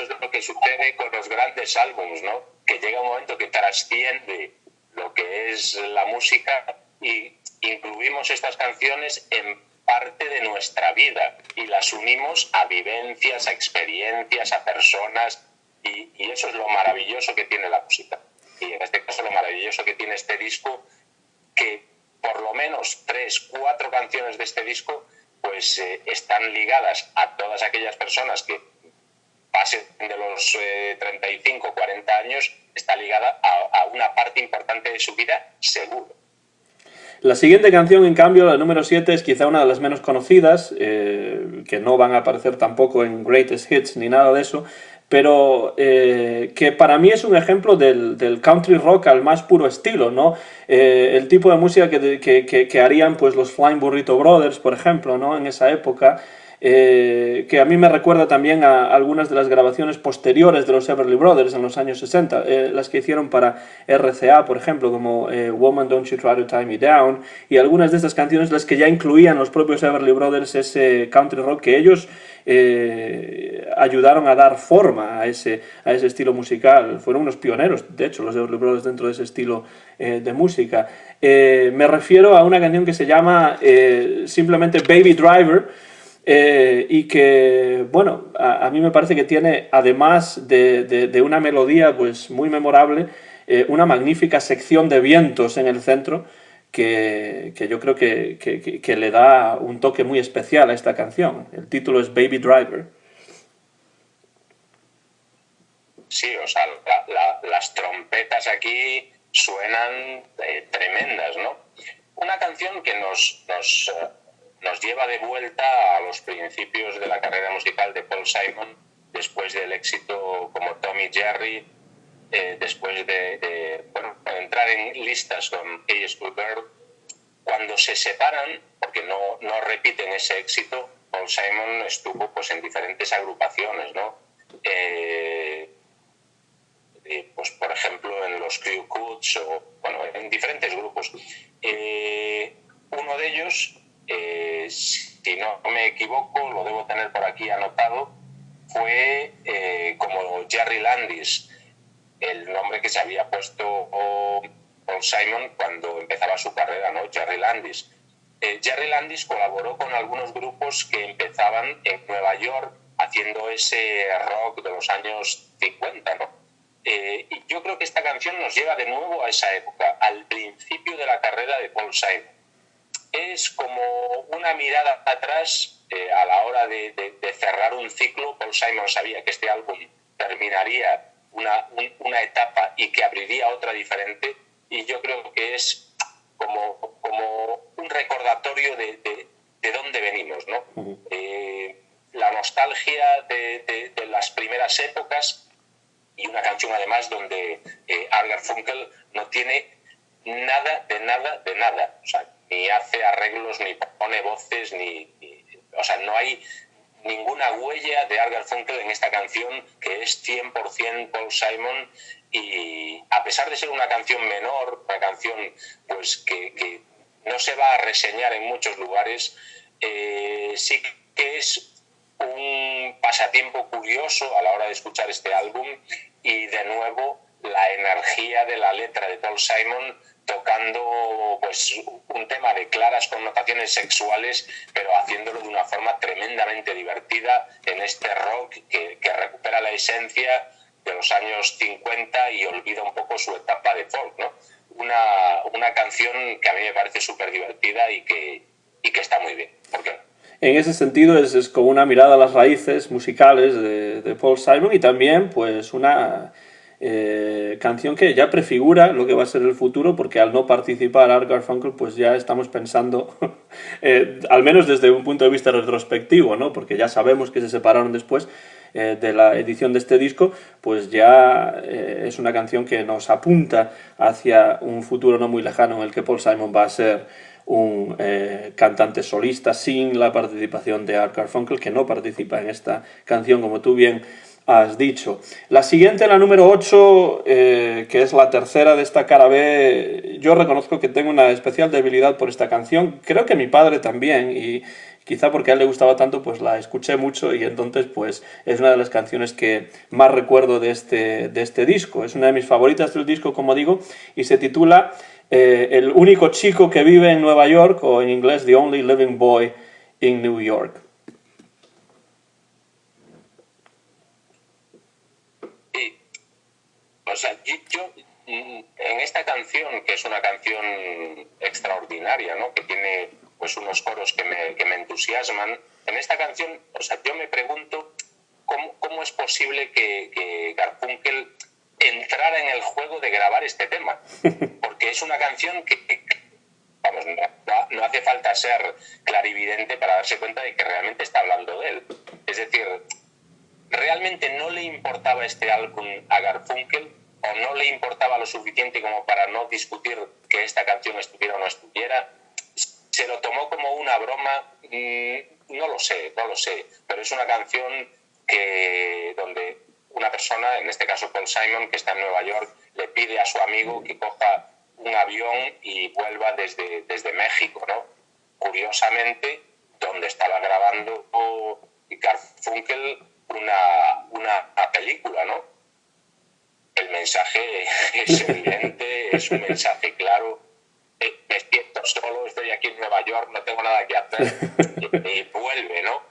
es lo que sucede con los grandes álbumes, ¿no? Que llega un momento que trasciende lo que es la música y incluimos estas canciones en parte de nuestra vida y las unimos a vivencias, a experiencias, a personas, y eso es lo maravilloso que tiene la música. Y en este caso lo maravilloso que tiene este disco, que por lo menos 3, 4 canciones de este disco pues están ligadas a todas aquellas personas que pasen de los 35, 40 años, está ligada a una parte importante de su vida, seguro. La siguiente canción, en cambio, la número 7, es quizá una de las menos conocidas, que no van a aparecer tampoco en Greatest Hits ni nada de eso, pero que para mí es un ejemplo del country rock al más puro estilo, ¿no? El tipo de música que harían pues los Flying Burrito Brothers, por ejemplo, ¿no? En esa época, que a mí me recuerda también a algunas de las grabaciones posteriores de los Everly Brothers en los años 60, las que hicieron para RCA, por ejemplo, como Woman Don't You Try to Tie Me Down, y algunas de estas canciones las que ya incluían los propios Everly Brothers ese country rock que ellos ayudaron a dar forma a ese estilo musical. Fueron unos pioneros, de hecho, los Everly Brothers dentro de ese estilo de música. Me refiero a una canción que se llama simplemente Baby Driver, y que, bueno, a mí me parece que tiene, además de una melodía pues muy memorable, una magnífica sección de vientos en el centro que yo creo que le da un toque muy especial a esta canción. El título es Baby Driver. Sí, o sea, las trompetas aquí suenan tremendas, ¿no? Una canción que nos lleva de vuelta a los principios de la carrera musical de Paul Simon, después del éxito como Tommy Jerry, después de entrar en listas con A School Girl. Cuando se separan, porque no repiten ese éxito, Paul Simon estuvo pues en diferentes agrupaciones, ¿no? Pues por ejemplo en los Crew Cuts o bueno, en diferentes grupos. Uno de ellos si no me equivoco, lo debo tener por aquí anotado, fue como Jerry Landis, el nombre que se había puesto Paul Simon cuando empezaba su carrera, ¿no? Jerry Landis. Jerry Landis colaboró con algunos grupos que empezaban en Nueva York haciendo ese rock de los años 50, ¿no? Y yo creo que esta canción nos lleva de nuevo a esa época, al principio de la carrera de Paul Simon. Es como una mirada atrás a la hora de cerrar un ciclo. Paul Simon sabía que este álbum terminaría una etapa y que abriría otra diferente, y yo creo que es como un recordatorio de dónde venimos, ¿no? La nostalgia de las primeras épocas, y una canción además donde Art Garfunkel no tiene nada, o sea, ni hace arreglos, ni pone voces, o sea, no hay ninguna huella de Art Garfunkel en esta canción, que es 100% Paul Simon. Y a pesar de ser una canción menor, una canción pues que no se va a reseñar en muchos lugares, sí que es un pasatiempo curioso a la hora de escuchar este álbum, y de nuevo la energía de la letra de Paul Simon tocando pues un tema de claras connotaciones sexuales, pero haciéndolo de una forma tremendamente divertida en este rock que recupera la esencia de los años 50 y olvida un poco su etapa de folk, ¿no? Una canción que a mí me parece súper divertida y que está muy bien. ¿Por qué no? En ese sentido es como una mirada a las raíces musicales de Paul Simon, y también pues una canción que ya prefigura lo que va a ser el futuro, porque al no participar Art Garfunkel pues ya estamos pensando, al menos desde un punto de vista retrospectivo, ¿no? Porque ya sabemos que se separaron después de la edición de este disco, pues ya es una canción que nos apunta hacia un futuro no muy lejano en el que Paul Simon va a ser un cantante solista sin la participación de Art Garfunkel, que no participa en esta canción, como tú bien has dicho. La siguiente, la número 8, que es la tercera de esta cara B, yo reconozco que tengo una especial debilidad por esta canción. Creo que mi padre también, y quizá porque a él le gustaba tanto, pues la escuché mucho, y entonces pues es una de las canciones que más recuerdo de este disco. Es una de mis favoritas del disco, como digo, y se titula El único chico que vive en Nueva York, o en inglés The Only Living Boy in New York. O sea, yo en esta canción, que es una canción extraordinaria, ¿no? Que tiene pues unos coros que me entusiasman, en esta canción, o sea, yo me pregunto cómo es posible que Garfunkel entrara en el juego de grabar este tema, porque es una canción que vamos, no hace falta ser clarividente para darse cuenta de que realmente está hablando de él. Es decir, ¿realmente no le importaba este álbum a Garfunkel, o no le importaba lo suficiente como para no discutir que esta canción estuviera o no estuviera? ¿Se lo tomó como una broma? No lo sé, pero es una canción donde una persona, en este caso Paul Simon, que está en Nueva York, le pide a su amigo que coja un avión y vuelva desde México, ¿no? Curiosamente, donde estaba grabando Garfunkel una película, ¿no? El mensaje es evidente, es un mensaje claro. Me siento solo, estoy aquí en Nueva York, no tengo nada que hacer, y vuelve, ¿no?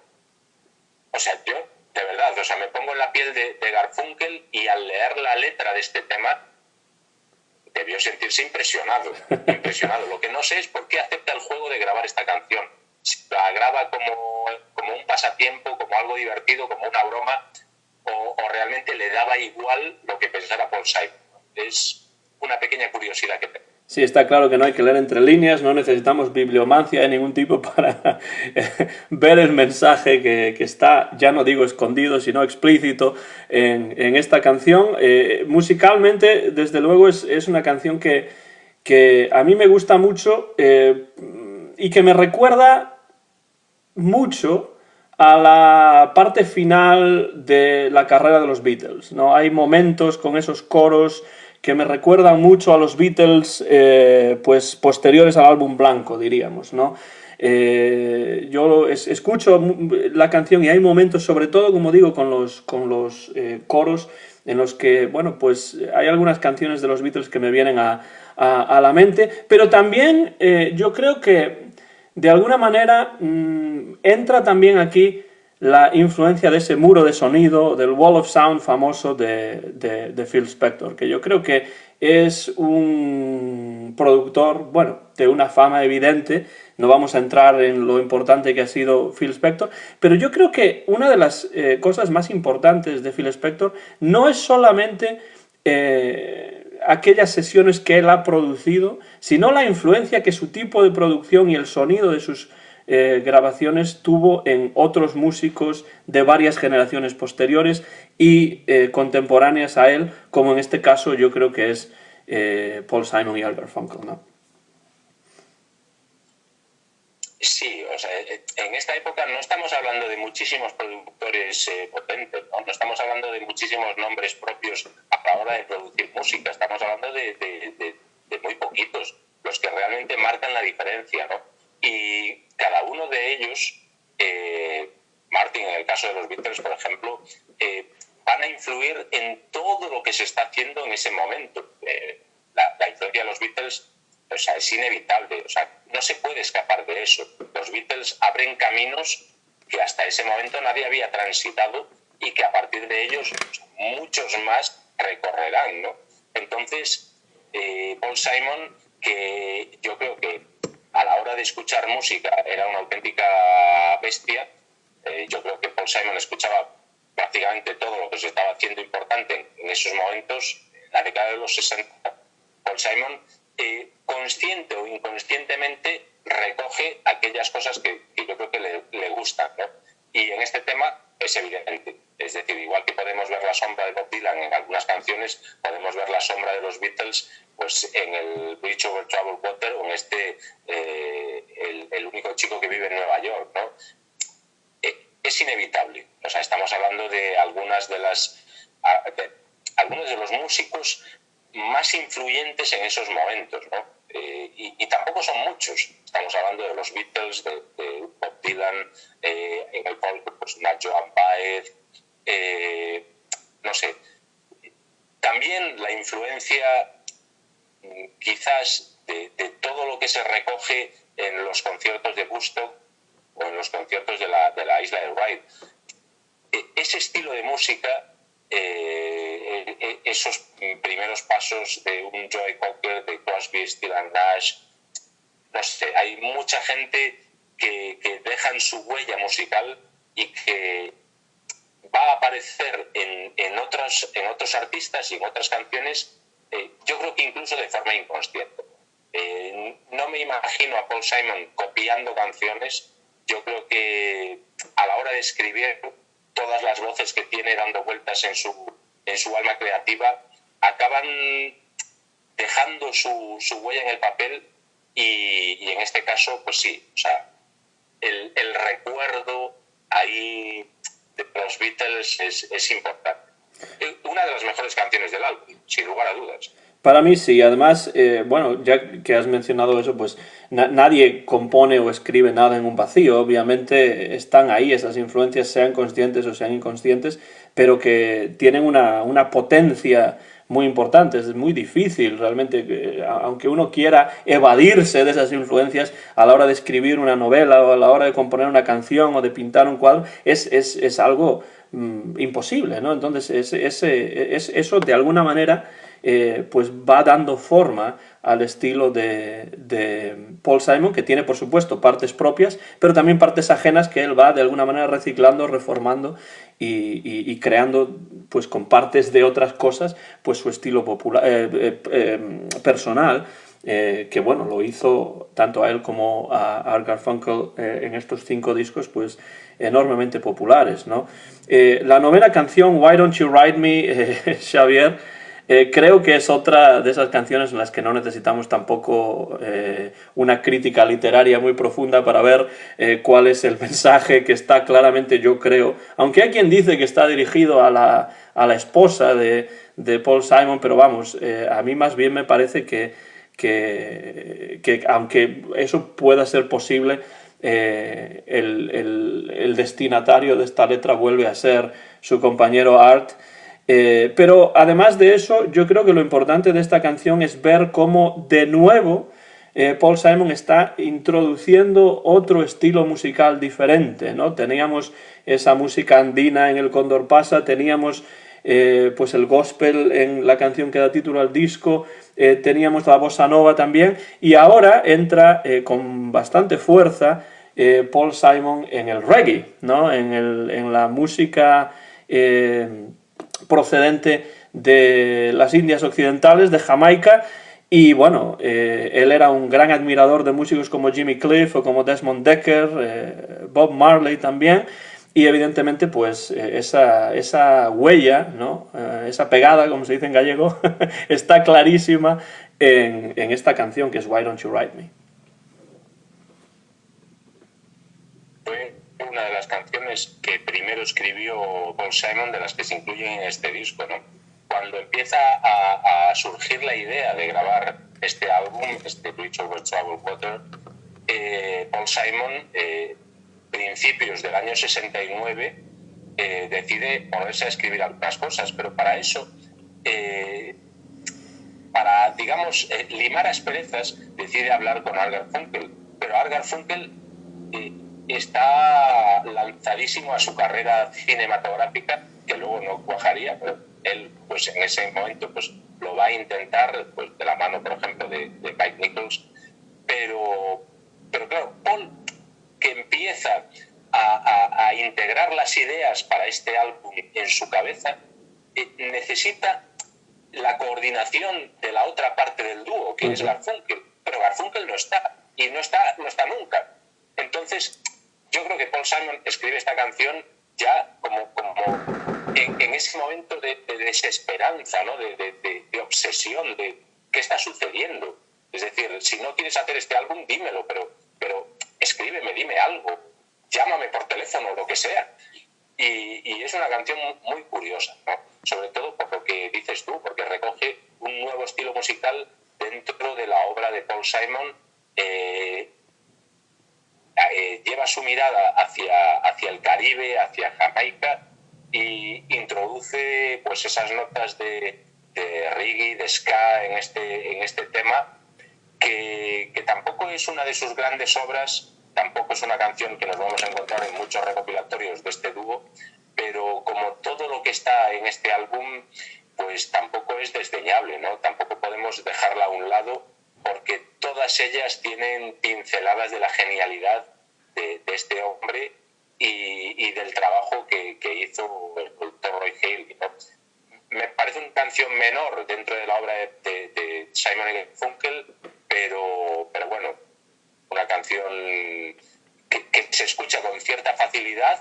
O sea, yo, de verdad, o sea, me pongo en la piel de Garfunkel, y al leer la letra de este tema debió sentirse impresionado. Lo que no sé es por qué acepta el juego de grabar esta canción. Si la graba como un pasatiempo, como algo divertido, como una broma, o realmente le daba igual lo que pensara Paul Simon. Es una pequeña curiosidad que tengo. Sí, está claro que no hay que leer entre líneas, no necesitamos bibliomancia de ningún tipo para ver el mensaje que está, ya no digo escondido, sino explícito en esta canción. Musicalmente, desde luego, es una canción que a mí me gusta mucho y que me recuerda mucho a la parte final de la carrera de los Beatles, ¿no? Hay momentos con esos coros que me recuerdan mucho a los Beatles, pues posteriores al álbum blanco, diríamos, ¿no? Yo escucho la canción y hay momentos, sobre todo, como digo, con los coros, en los que, bueno, pues hay algunas canciones de los Beatles que me vienen a la mente, pero también yo creo que de alguna manera entra también aquí la influencia de ese muro de sonido, del Wall of Sound famoso de Phil Spector, que yo creo que es un productor, bueno, de una fama evidente. No vamos a entrar en lo importante que ha sido Phil Spector, pero yo creo que una de las cosas más importantes de Phil Spector no es solamente aquellas sesiones que él ha producido, sino la influencia que su tipo de producción y el sonido de sus grabaciones tuvo en otros músicos de varias generaciones posteriores y contemporáneas a él, como en este caso yo creo que es Paul Simon y Art Garfunkel, ¿no? Sí, o sea, en esta época no estamos hablando de muchísimos productores potentes, ¿no? No estamos hablando de muchísimos nombres propios a la hora de producir música, estamos hablando de muy poquitos, los que realmente marcan la diferencia, ¿no? Y cada uno de ellos, Martin, en el caso de los Beatles, por ejemplo, van a influir en todo lo que se está haciendo en ese momento. La influencia de los Beatles, o sea, es inevitable, o sea, no se puede escapar de eso. Los Beatles abren caminos que hasta ese momento nadie había transitado y que a partir de ellos muchos más recorrerán, ¿no? Entonces, Paul Simon, que yo creo que a la hora de escuchar música era una auténtica bestia, yo creo que Paul Simon escuchaba prácticamente todo lo que se estaba haciendo importante en esos momentos, en la década de los 60. Paul Simon, consciente o inconscientemente, recoge aquellas cosas que yo creo que le gustan, ¿no? Y en este tema es evidente. Es decir, igual que podemos ver la sombra de Bob Dylan en algunas canciones, podemos ver la sombra de los Beatles pues en el Bridge Over Troubled Water o en el único chico que vive en Nueva York, ¿no? Es inevitable. O sea, estamos hablando de algunos de los músicos más influyentes en esos momentos, ¿no? Y tampoco son muchos. Estamos hablando de los Beatles, de Bob Dylan, en el folk, pues Joan Baez, no sé. También la influencia, quizás, de todo lo que se recoge en los conciertos de Woodstock o en los conciertos de la isla de Wight. Ese estilo de música, esos primeros pasos de un Joe Cocker, de Crosby, Stills and Nash, no sé, hay mucha gente que dejan su huella musical y que va a aparecer en otros artistas y en otras canciones, yo creo que incluso de forma inconsciente. No me imagino a Paul Simon copiando canciones. Yo creo que a la hora de escribir, todas las voces que tiene dando vueltas en su alma creativa acaban dejando su huella en el papel y en este caso, pues sí, o sea, el recuerdo ahí de los Beatles es importante. Una de las mejores canciones del álbum, sin lugar a dudas. Para mí sí, además, bueno, ya que has mencionado eso, pues nadie compone o escribe nada en un vacío, obviamente están ahí esas influencias, sean conscientes o sean inconscientes, pero que tienen una potencia muy importante. Es muy difícil realmente, aunque uno quiera evadirse de esas influencias a la hora de escribir una novela o a la hora de componer una canción o de pintar un cuadro, es algo imposible, ¿no? Entonces eso de alguna manera pues va dando forma al estilo de Paul Simon, que tiene por supuesto partes propias, pero también partes ajenas que él va de alguna manera reciclando, reformando y creando pues con partes de otras cosas pues su estilo popular, personal, que bueno, lo hizo tanto a él como a Art Garfunkel en estos 5 discos pues enormemente populares, ¿no? La novena canción, Why Don't You Ride Me, Xavier, creo que es otra de esas canciones en las que no necesitamos tampoco una crítica literaria muy profunda para ver cuál es el mensaje que está claramente, yo creo, aunque hay quien dice que está dirigido a la esposa de de Paul Simon, pero vamos, a mí más bien me parece que aunque eso pueda ser posible, el destinatario de esta letra vuelve a ser su compañero Art. Pero además de eso, yo creo que lo importante de esta canción es ver cómo de nuevo Paul Simon está introduciendo otro estilo musical diferente, ¿no? Teníamos esa música andina en El Cóndor Pasa, teníamos pues el gospel en la canción que da título al disco, teníamos la bossa nova también, y ahora entra con bastante fuerza Paul Simon en el reggae, ¿no? En la música procedente de las Indias Occidentales, de Jamaica. Y bueno, él era un gran admirador de músicos como Jimmy Cliff o como Desmond Decker, Bob Marley también, y evidentemente pues esa huella, ¿no? Esa pegada, como se dice en gallego, está clarísima en esta canción que es Why Don't You Write Me. Fue una de las canciones que primero escribió Paul Simon, de las que se incluyen en este disco, ¿no? Cuando empieza a surgir la idea de grabar este álbum, este Bridge Over Troubled Water, Paul Simon, principios del año 69, decide ponerse a escribir algunas cosas, pero para eso, para, digamos, limar asperezas, decide hablar con Art Garfunkel. Pero Art Garfunkel está lanzadísimo a su carrera cinematográfica, que luego no cuajaría, pero él pues en ese momento pues lo va a intentar, pues de la mano por ejemplo de Mike Nichols, pero claro, Paul, que empieza a integrar las ideas para este álbum en su cabeza, necesita la coordinación de la otra parte del dúo, que es Garfunkel, pero Garfunkel no está, y no está nunca. Entonces yo creo que Paul Simon escribe esta canción ya como en ese momento de desesperanza, ¿no? de obsesión, de qué está sucediendo. Es decir, si no quieres hacer este álbum, dímelo, pero escríbeme, dime algo, llámame por teléfono, lo que sea. Y es una canción muy curiosa, ¿no? Sobre todo por lo que dices tú, porque recoge un nuevo estilo musical dentro de la obra de Paul Simon. Lleva su mirada hacia el Caribe, hacia Jamaica, y introduce pues esas notas de reggae, de ska en este tema, que tampoco es una de sus grandes obras, tampoco es una canción que nos vamos a encontrar en muchos recopilatorios de este dúo, pero como todo lo que está en este álbum, pues tampoco es desdeñable, ¿no? Tampoco podemos dejarla a un lado, porque todas ellas tienen pinceladas de la genialidad de este hombre y del trabajo que hizo el productor Roy Hale, ¿no? Me parece una canción menor dentro de la obra de Simon & Garfunkel, pero bueno, una canción que se escucha con cierta facilidad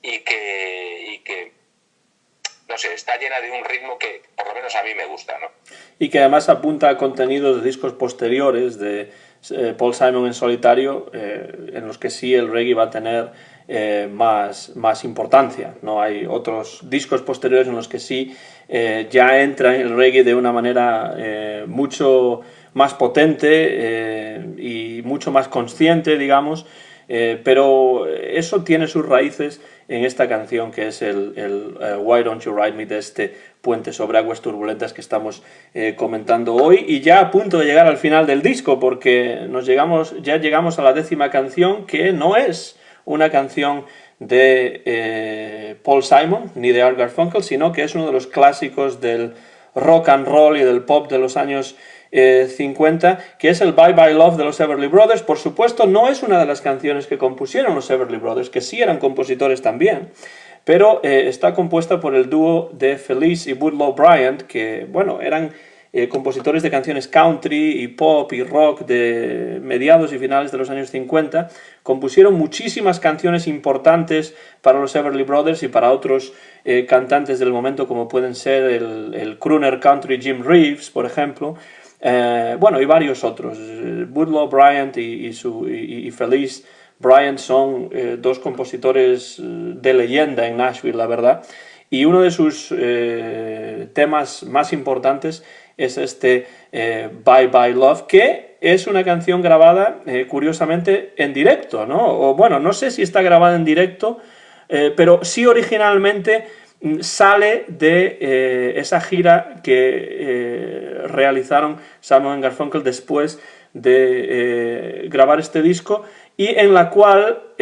y que no sé, está llena de un ritmo que por lo menos a mí me gusta, ¿no? Y que además apunta a contenidos de discos posteriores de Paul Simon en solitario, en los que sí el reggae va a tener más importancia, ¿no? Hay otros discos posteriores en los que sí ya entra el reggae de una manera mucho más potente y mucho más consciente, digamos, pero eso tiene sus raíces en esta canción que es el Why Don't You Ride Me, de este puente sobre aguas turbulentas que estamos comentando hoy, y ya a punto de llegar al final del disco, porque ya llegamos a la 10ª canción, que no es una canción de Paul Simon ni de Art Garfunkel, sino que es uno de los clásicos del rock and roll y del pop de los años 50, que es el Bye Bye Love de los Everly Brothers. Por supuesto, no es una de las canciones que compusieron los Everly Brothers, que sí eran compositores también, pero está compuesta por el dúo de Felice y Woodlow Bryant, que, bueno, eran compositores de canciones country y pop y rock de mediados y finales de los años 50. Compusieron muchísimas canciones importantes para los Everly Brothers y para otros cantantes del momento, como pueden ser el crooner country Jim Reeves, por ejemplo. Bueno, y varios otros. Woodlow Bryant y Felice Bryant son dos compositores de leyenda en Nashville, la verdad. y uno de sus temas más importantes es este Bye Bye Love, que es una canción grabada curiosamente en directo, ¿no? O bueno, no sé si está grabada en directo, pero sí originalmente sale de esa gira que realizaron Simon & Garfunkel después de grabar este disco, y en la cual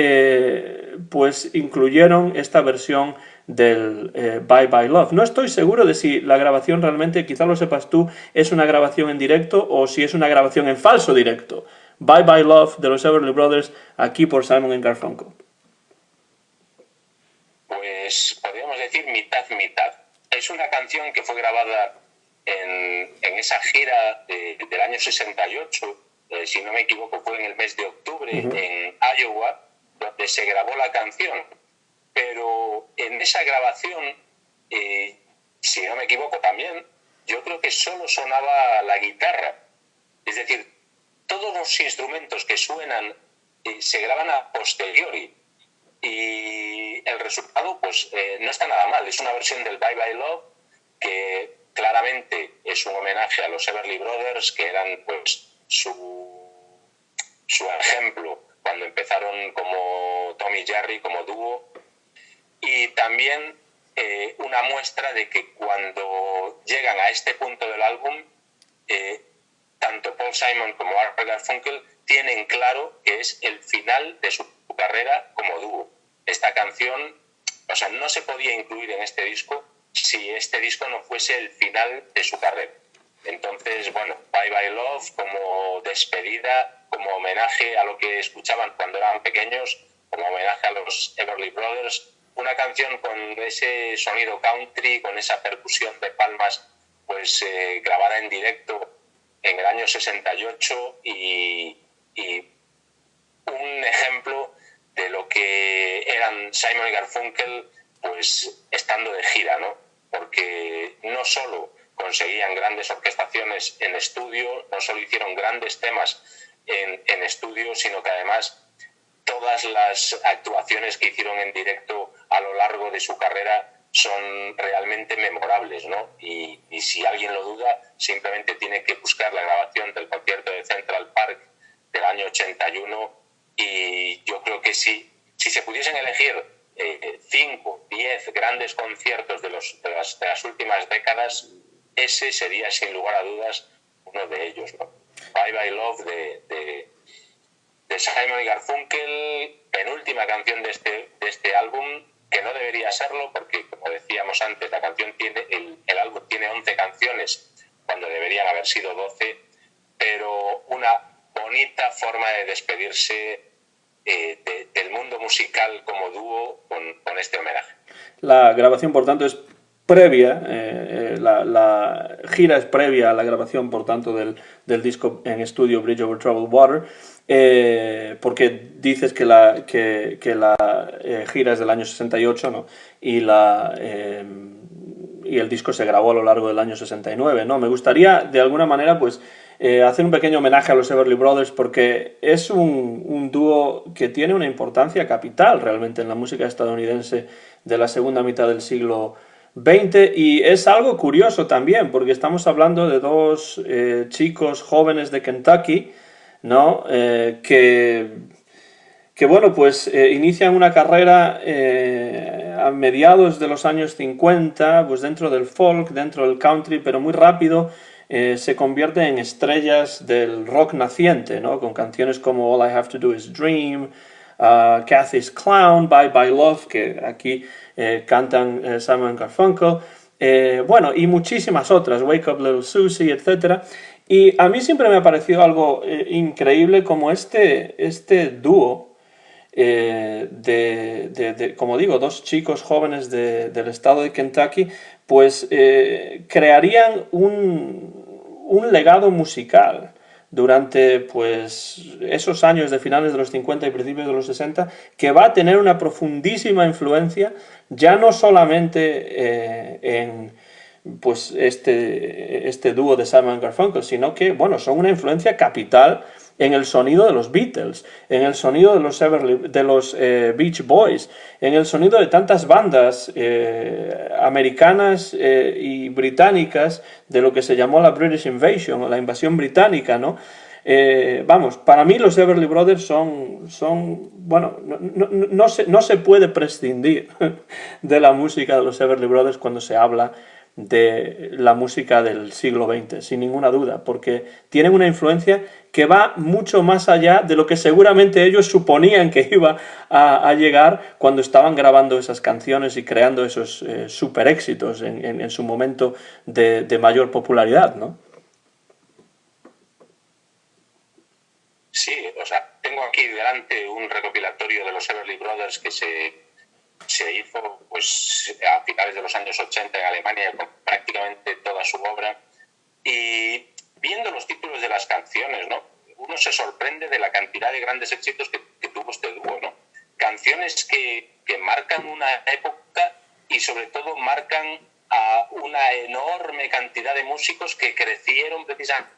pues incluyeron esta versión del Bye Bye Love. No estoy seguro de si la grabación realmente, quizá lo sepas tú, es una grabación en directo o si es una grabación en falso directo. Bye Bye Love de los Everly Brothers, aquí por Simon & Garfunkel. Pues podríamos decir mitad-mitad. Es una canción que fue grabada en esa gira del año 68, si no me equivoco fue en el mes de octubre, en Iowa, donde se grabó la canción. Pero en esa grabación, si no me equivoco también, yo creo que solo sonaba la guitarra. Es decir, todos los instrumentos que suenan se graban a posteriori. Y el resultado pues no está nada mal. Es una versión del Bye Bye Love que claramente es un homenaje a los Everly Brothers, que eran pues su ejemplo cuando empezaron como Tom y Jerry, como dúo, y también una muestra de que cuando llegan a este punto del álbum, tanto Paul Simon como Art Garfunkel tienen claro que es el final de su carrera como dúo. Esta canción, o sea, no se podía incluir en este disco si este disco no fuese el final de su carrera. Entonces, bueno, Bye Bye Love como despedida, como homenaje a lo que escuchaban cuando eran pequeños, como homenaje a los Everly Brothers, una canción con ese sonido country, con esa percusión de palmas, pues grabada en directo en el año 68 y un ejemplo de lo que eran Simon y Garfunkel pues estando de gira, ¿no? Porque no solo conseguían grandes orquestaciones en estudio, no solo hicieron grandes temas en estudio, sino que además todas las actuaciones que hicieron en directo a lo largo de su carrera son realmente memorables, ¿no? Y si alguien lo duda, simplemente tiene que buscar la grabación del concierto de Central Park del año 81, y yo creo que si se pudiesen elegir 5, 10 grandes conciertos de las últimas décadas, ese sería sin lugar a dudas uno de ellos, ¿no? Bye Bye Love de Simon y Garfunkel, penúltima canción de este álbum, que no debería serlo porque, como decíamos antes, la canción el álbum tiene 11 canciones cuando deberían haber sido 12, pero una bonita forma de despedirse del mundo musical como dúo con este homenaje. La grabación, por tanto, es previa, la gira es previa a la grabación, por tanto, del disco en estudio Bridge Over Troubled Water, porque dices que la gira es del año 68, ¿no? Y el disco se grabó a lo largo del año 69, ¿no? Me gustaría, de alguna manera, pues hacer un pequeño homenaje a los Everly Brothers, porque es un dúo que tiene una importancia capital realmente en la música estadounidense de la segunda mitad del siglo XX, y es algo curioso también, porque estamos hablando de dos chicos jóvenes de Kentucky, ¿no? Que bueno, pues inician una carrera a mediados de los años 50, pues dentro del folk, dentro del country, pero muy rápido se convierten en estrellas del rock naciente, ¿no? Con canciones como All I Have to Do Is Dream, Kathy's Clown, Bye Bye Love, que aquí cantan Simon & Garfunkel, bueno, y muchísimas otras, Wake Up Little Susie, etc. Y a mí siempre me ha parecido algo increíble como este dúo, como digo, dos chicos jóvenes del estado de Kentucky, pues crearían un legado musical durante pues esos años de finales de los 50 y principios de los 60, que va a tener una profundísima influencia, ya no solamente en pues este dúo de Simon & Garfunkel, sino que, bueno, son una influencia capital en el sonido de los Beatles, en el sonido de los Beach Boys, en el sonido de tantas bandas americanas y británicas de lo que se llamó la British Invasion o la invasión británica, ¿no? Vamos, para mí los Everly Brothers son bueno, no se puede prescindir de la música de los Everly Brothers cuando se habla de la música del siglo XX, sin ninguna duda, porque tienen una influencia que va mucho más allá de lo que seguramente ellos suponían que iba a llegar cuando estaban grabando esas canciones y creando esos super éxitos en su momento de mayor popularidad, ¿no? Sí, o sea, tengo aquí delante un recopilatorio de los Everly Brothers que se hizo pues a finales de los años 80 en Alemania con prácticamente toda su obra, y viendo los títulos de las canciones, ¿no?, uno se sorprende de la cantidad de grandes éxitos que tuvo este dúo, ¿no? Canciones que marcan una época y sobre todo marcan a una enorme cantidad de músicos que crecieron precisamente.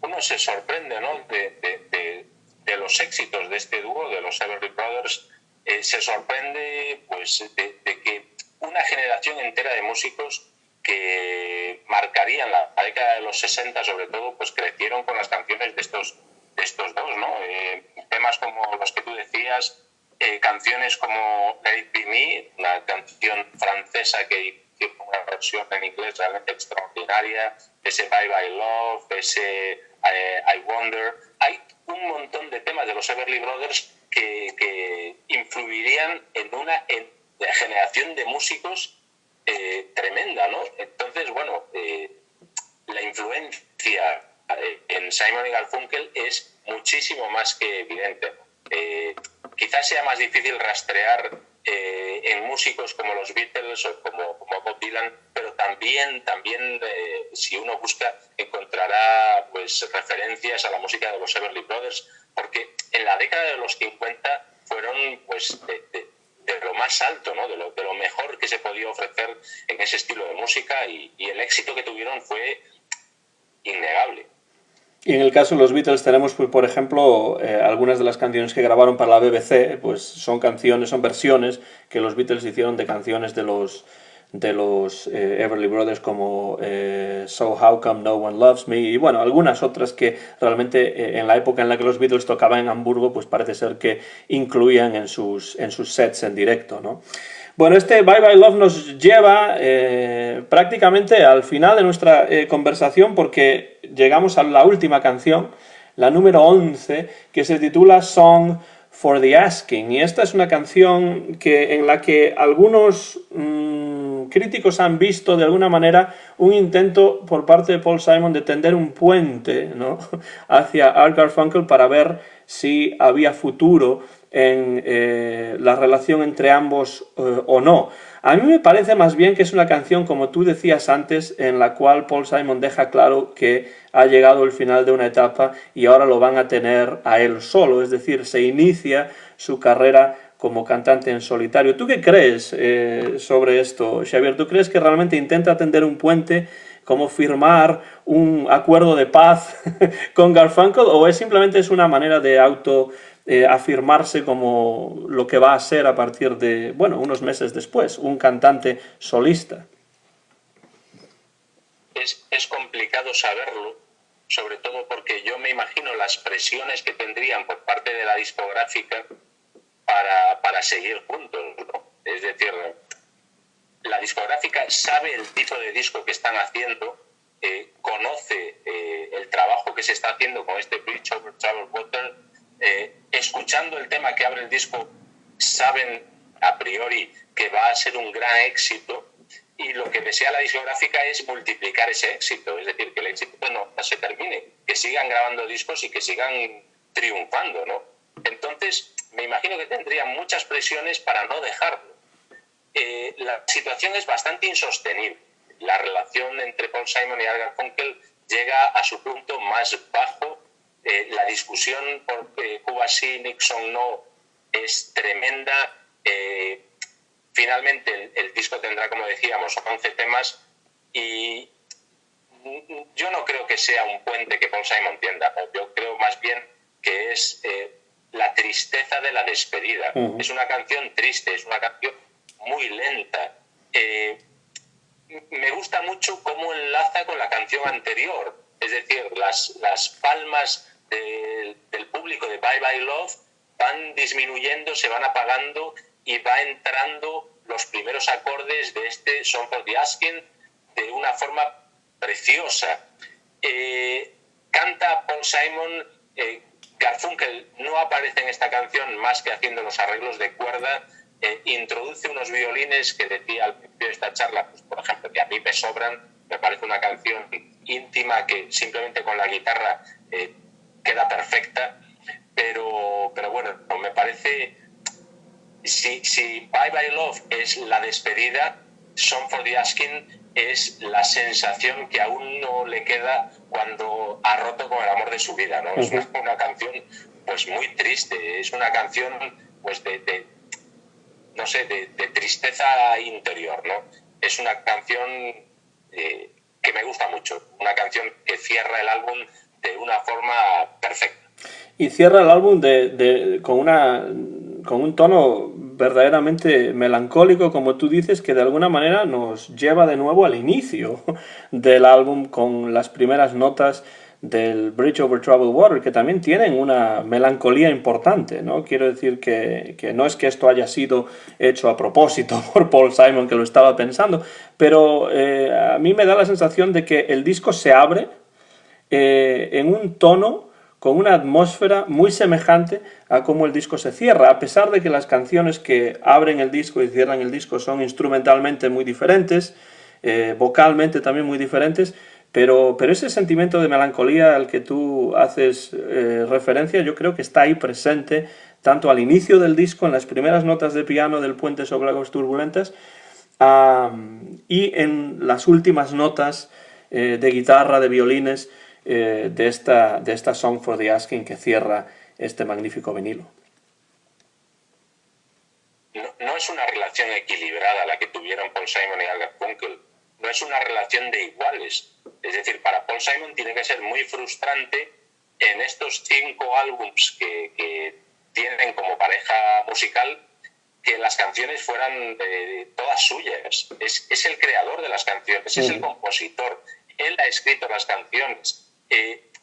Uno se sorprende, ¿no?, de los éxitos de este dúo, de los Everly Brothers. Se sorprende pues de que una generación entera de músicos que marcarían la década de los 60 sobre todo, pues crecieron con las canciones de estos dos, ¿no? Temas como los que tú decías, canciones como Let It Be Me, una canción francesa que hizo una versión en inglés realmente extraordinaria, ese Bye Bye Love, ese I Wonder. Hay un montón de temas de los Everly Brothers que influirían en una generación de músicos tremenda, ¿no? Entonces, bueno, la influencia en Simon y Garfunkel es muchísimo más que evidente. Quizás sea más difícil rastrear en músicos como los Beatles o como Bob Dylan, pero también si uno busca encontrará pues referencias a la música de los Everly Brothers, porque en la década de los 50 fueron pues de lo más alto, ¿no?, de lo mejor que se podía ofrecer en ese estilo de música, y el éxito que tuvieron fue innegable. Y en el caso de los Beatles tenemos, pues, por ejemplo, algunas de las canciones que grabaron para la BBC, pues son versiones que los Beatles hicieron de canciones de los Everly Brothers, como So How Come No One Loves Me, y bueno, algunas otras que realmente en la época en la que los Beatles tocaban en Hamburgo, pues parece ser que incluían en sus sets en directo, ¿no? Bueno, este Bye Bye Love nos lleva prácticamente al final de nuestra conversación, porque llegamos a la última canción, la número 11, que se titula Song for the Asking. Y esta es una canción en la que algunos críticos han visto de alguna manera un intento por parte de Paul Simon de tender un puente, ¿no?, hacia Art Garfunkel para ver si había futuro en la relación entre ambos o no. A mí me parece más bien que es una canción, como tú decías antes, en la cual Paul Simon deja claro que ha llegado el final de una etapa y ahora lo van a tener a él solo, es decir, se inicia su carrera como cantante en solitario. ¿Tú qué crees sobre esto, Xavier? ¿Tú crees que realmente intenta tender un puente, como firmar un acuerdo de paz con Garfunkel, o simplemente es una manera de afirmarse como lo que va a ser a partir de, bueno, unos meses después, un cantante solista? Es complicado saberlo, sobre todo porque yo me imagino las presiones que tendrían por parte de la discográfica para seguir juntos, ¿no? Es decir, la discográfica sabe el tipo de disco que están haciendo, conoce el trabajo que se está haciendo con este Bridge Over Troubled Water. Escuchando el tema que abre el disco, saben a priori que va a ser un gran éxito, y lo que desea la discográfica es multiplicar ese éxito, es decir, que el éxito no se termine, que sigan grabando discos y que sigan triunfando, ¿no? Entonces, me imagino que tendrían muchas presiones para no dejarlo. La situación es bastante insostenible. La relación entre Paul Simon y Art Garfunkel llega a su punto más bajo. La discusión por Cuba sí, Nixon no es tremenda. Finalmente el disco tendrá, como decíamos, 11 temas y yo no creo que sea un puente que Paul Simon tienda, ¿no? Yo creo más bien que es la tristeza de la despedida. Es una canción triste, es una canción muy lenta. Me gusta mucho cómo enlaza con la canción anterior, es decir, las palmas del público de Bye Bye Love van disminuyendo, se van apagando y va entrando los primeros acordes de este Song for the Asking de una forma preciosa. Canta Paul Simon, Garfunkel no aparece en esta canción más que haciendo los arreglos de cuerda, introduce unos violines que decía al principio de esta charla, pues, por ejemplo, que a mí me sobran, me parece una canción íntima que simplemente con la guitarra queda perfecta, pero bueno, me parece, si Bye Bye Love es la despedida, Song for the Asking es la sensación que a uno le queda cuando ha roto con el amor de su vida, ¿no? Es una canción pues muy triste, es una canción pues de tristeza interior, ¿no? Es una canción que me gusta mucho, una canción que cierra el álbum de una forma perfecta. Y cierra el álbum con un tono verdaderamente melancólico, como tú dices, que de alguna manera nos lleva de nuevo al inicio del álbum con las primeras notas del Bridge Over Troubled Water, que también tienen una melancolía importante, ¿no? Quiero decir que no es que esto haya sido hecho a propósito por Paul Simon, que lo estaba pensando, pero a mí me da la sensación de que el disco se abre en un tono con una atmósfera muy semejante a cómo el disco se cierra, a pesar de que las canciones que abren el disco y cierran el disco son instrumentalmente muy diferentes, vocalmente también muy diferentes, pero ese sentimiento de melancolía al que tú haces referencia, yo creo que está ahí presente tanto al inicio del disco, en las primeras notas de piano del Puente sobre aguas turbulentas, y en las últimas notas de guitarra, de violines, de esta Song for the Asking que cierra este magnífico vinilo. No es una relación equilibrada la que tuvieron Paul Simon y Al Garfunkel, no es una relación de iguales. Es decir, para Paul Simon tiene que ser muy frustrante en estos 5 álbums que tienen como pareja musical que las canciones fueran todas suyas. Es el creador de las canciones, es el compositor, él ha escrito las canciones.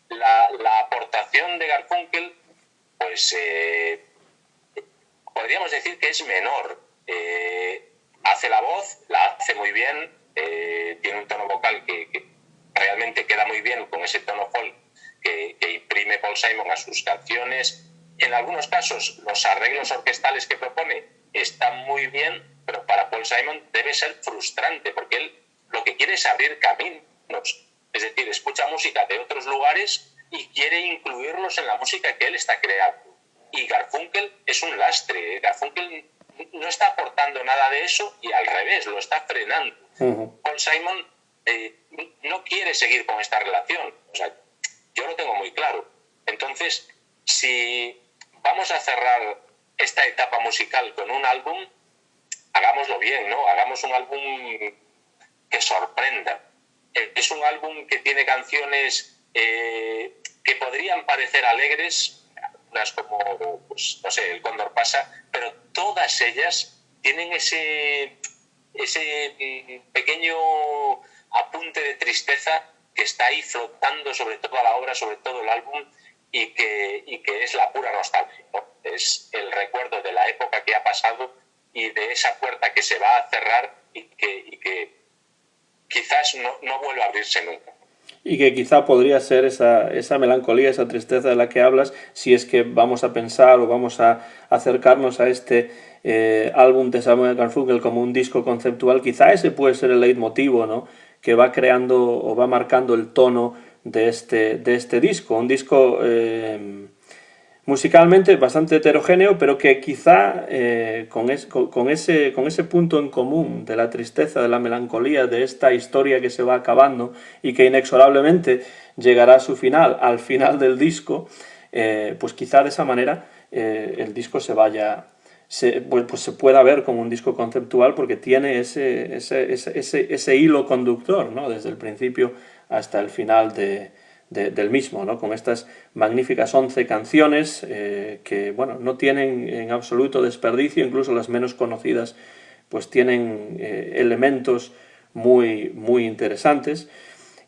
La aportación de Garfunkel, pues podríamos decir que es menor. Hace la voz, la hace muy bien, tiene un tono vocal que realmente queda muy bien con ese tono folk que imprime Paul Simon a sus canciones. En algunos casos, los arreglos orquestales que propone están muy bien, pero para Paul Simon debe ser frustrante, porque él lo que quiere es abrir caminos. Es decir, escucha música de otros lugares y quiere incluirlos en la música que él está creando. Y Garfunkel es un lastre. Garfunkel no está aportando nada de eso y al revés, lo está frenando. Paul Simon no quiere seguir con esta relación. O sea, yo lo tengo muy claro. Entonces, si vamos a cerrar esta etapa musical con un álbum, hagámoslo bien, ¿no? Hagamos un álbum que sorprenda. Es un álbum que tiene canciones que podrían parecer alegres, unas como, pues, no sé, El Cóndor pasa, pero todas ellas tienen ese pequeño apunte de tristeza que está ahí flotando sobre toda la obra, sobre todo el álbum, y que es la pura nostalgia, ¿no? Es el recuerdo de la época que ha pasado y de esa puerta que se va a cerrar y que quizás no vuelva a abrirse nunca. Y que quizá podría ser esa melancolía, esa tristeza de la que hablas, si es que vamos a pensar o vamos a acercarnos a este álbum de Simon & Garfunkel como un disco conceptual. Quizá ese puede ser el leitmotivo, ¿no?, que va creando o va marcando el tono de este disco. Un disco musicalmente bastante heterogéneo, pero que quizá con ese punto en común de la tristeza, de la melancolía, de esta historia que se va acabando y que inexorablemente llegará a su final, al final del disco, pues quizá de esa manera el disco se vaya pues se pueda ver como un disco conceptual, porque tiene ese hilo conductor, ¿no? Desde el principio hasta el final del mismo, ¿no? Con estas magníficas 11 canciones que, bueno, no tienen en absoluto desperdicio, incluso las menos conocidas pues tienen elementos muy, muy interesantes.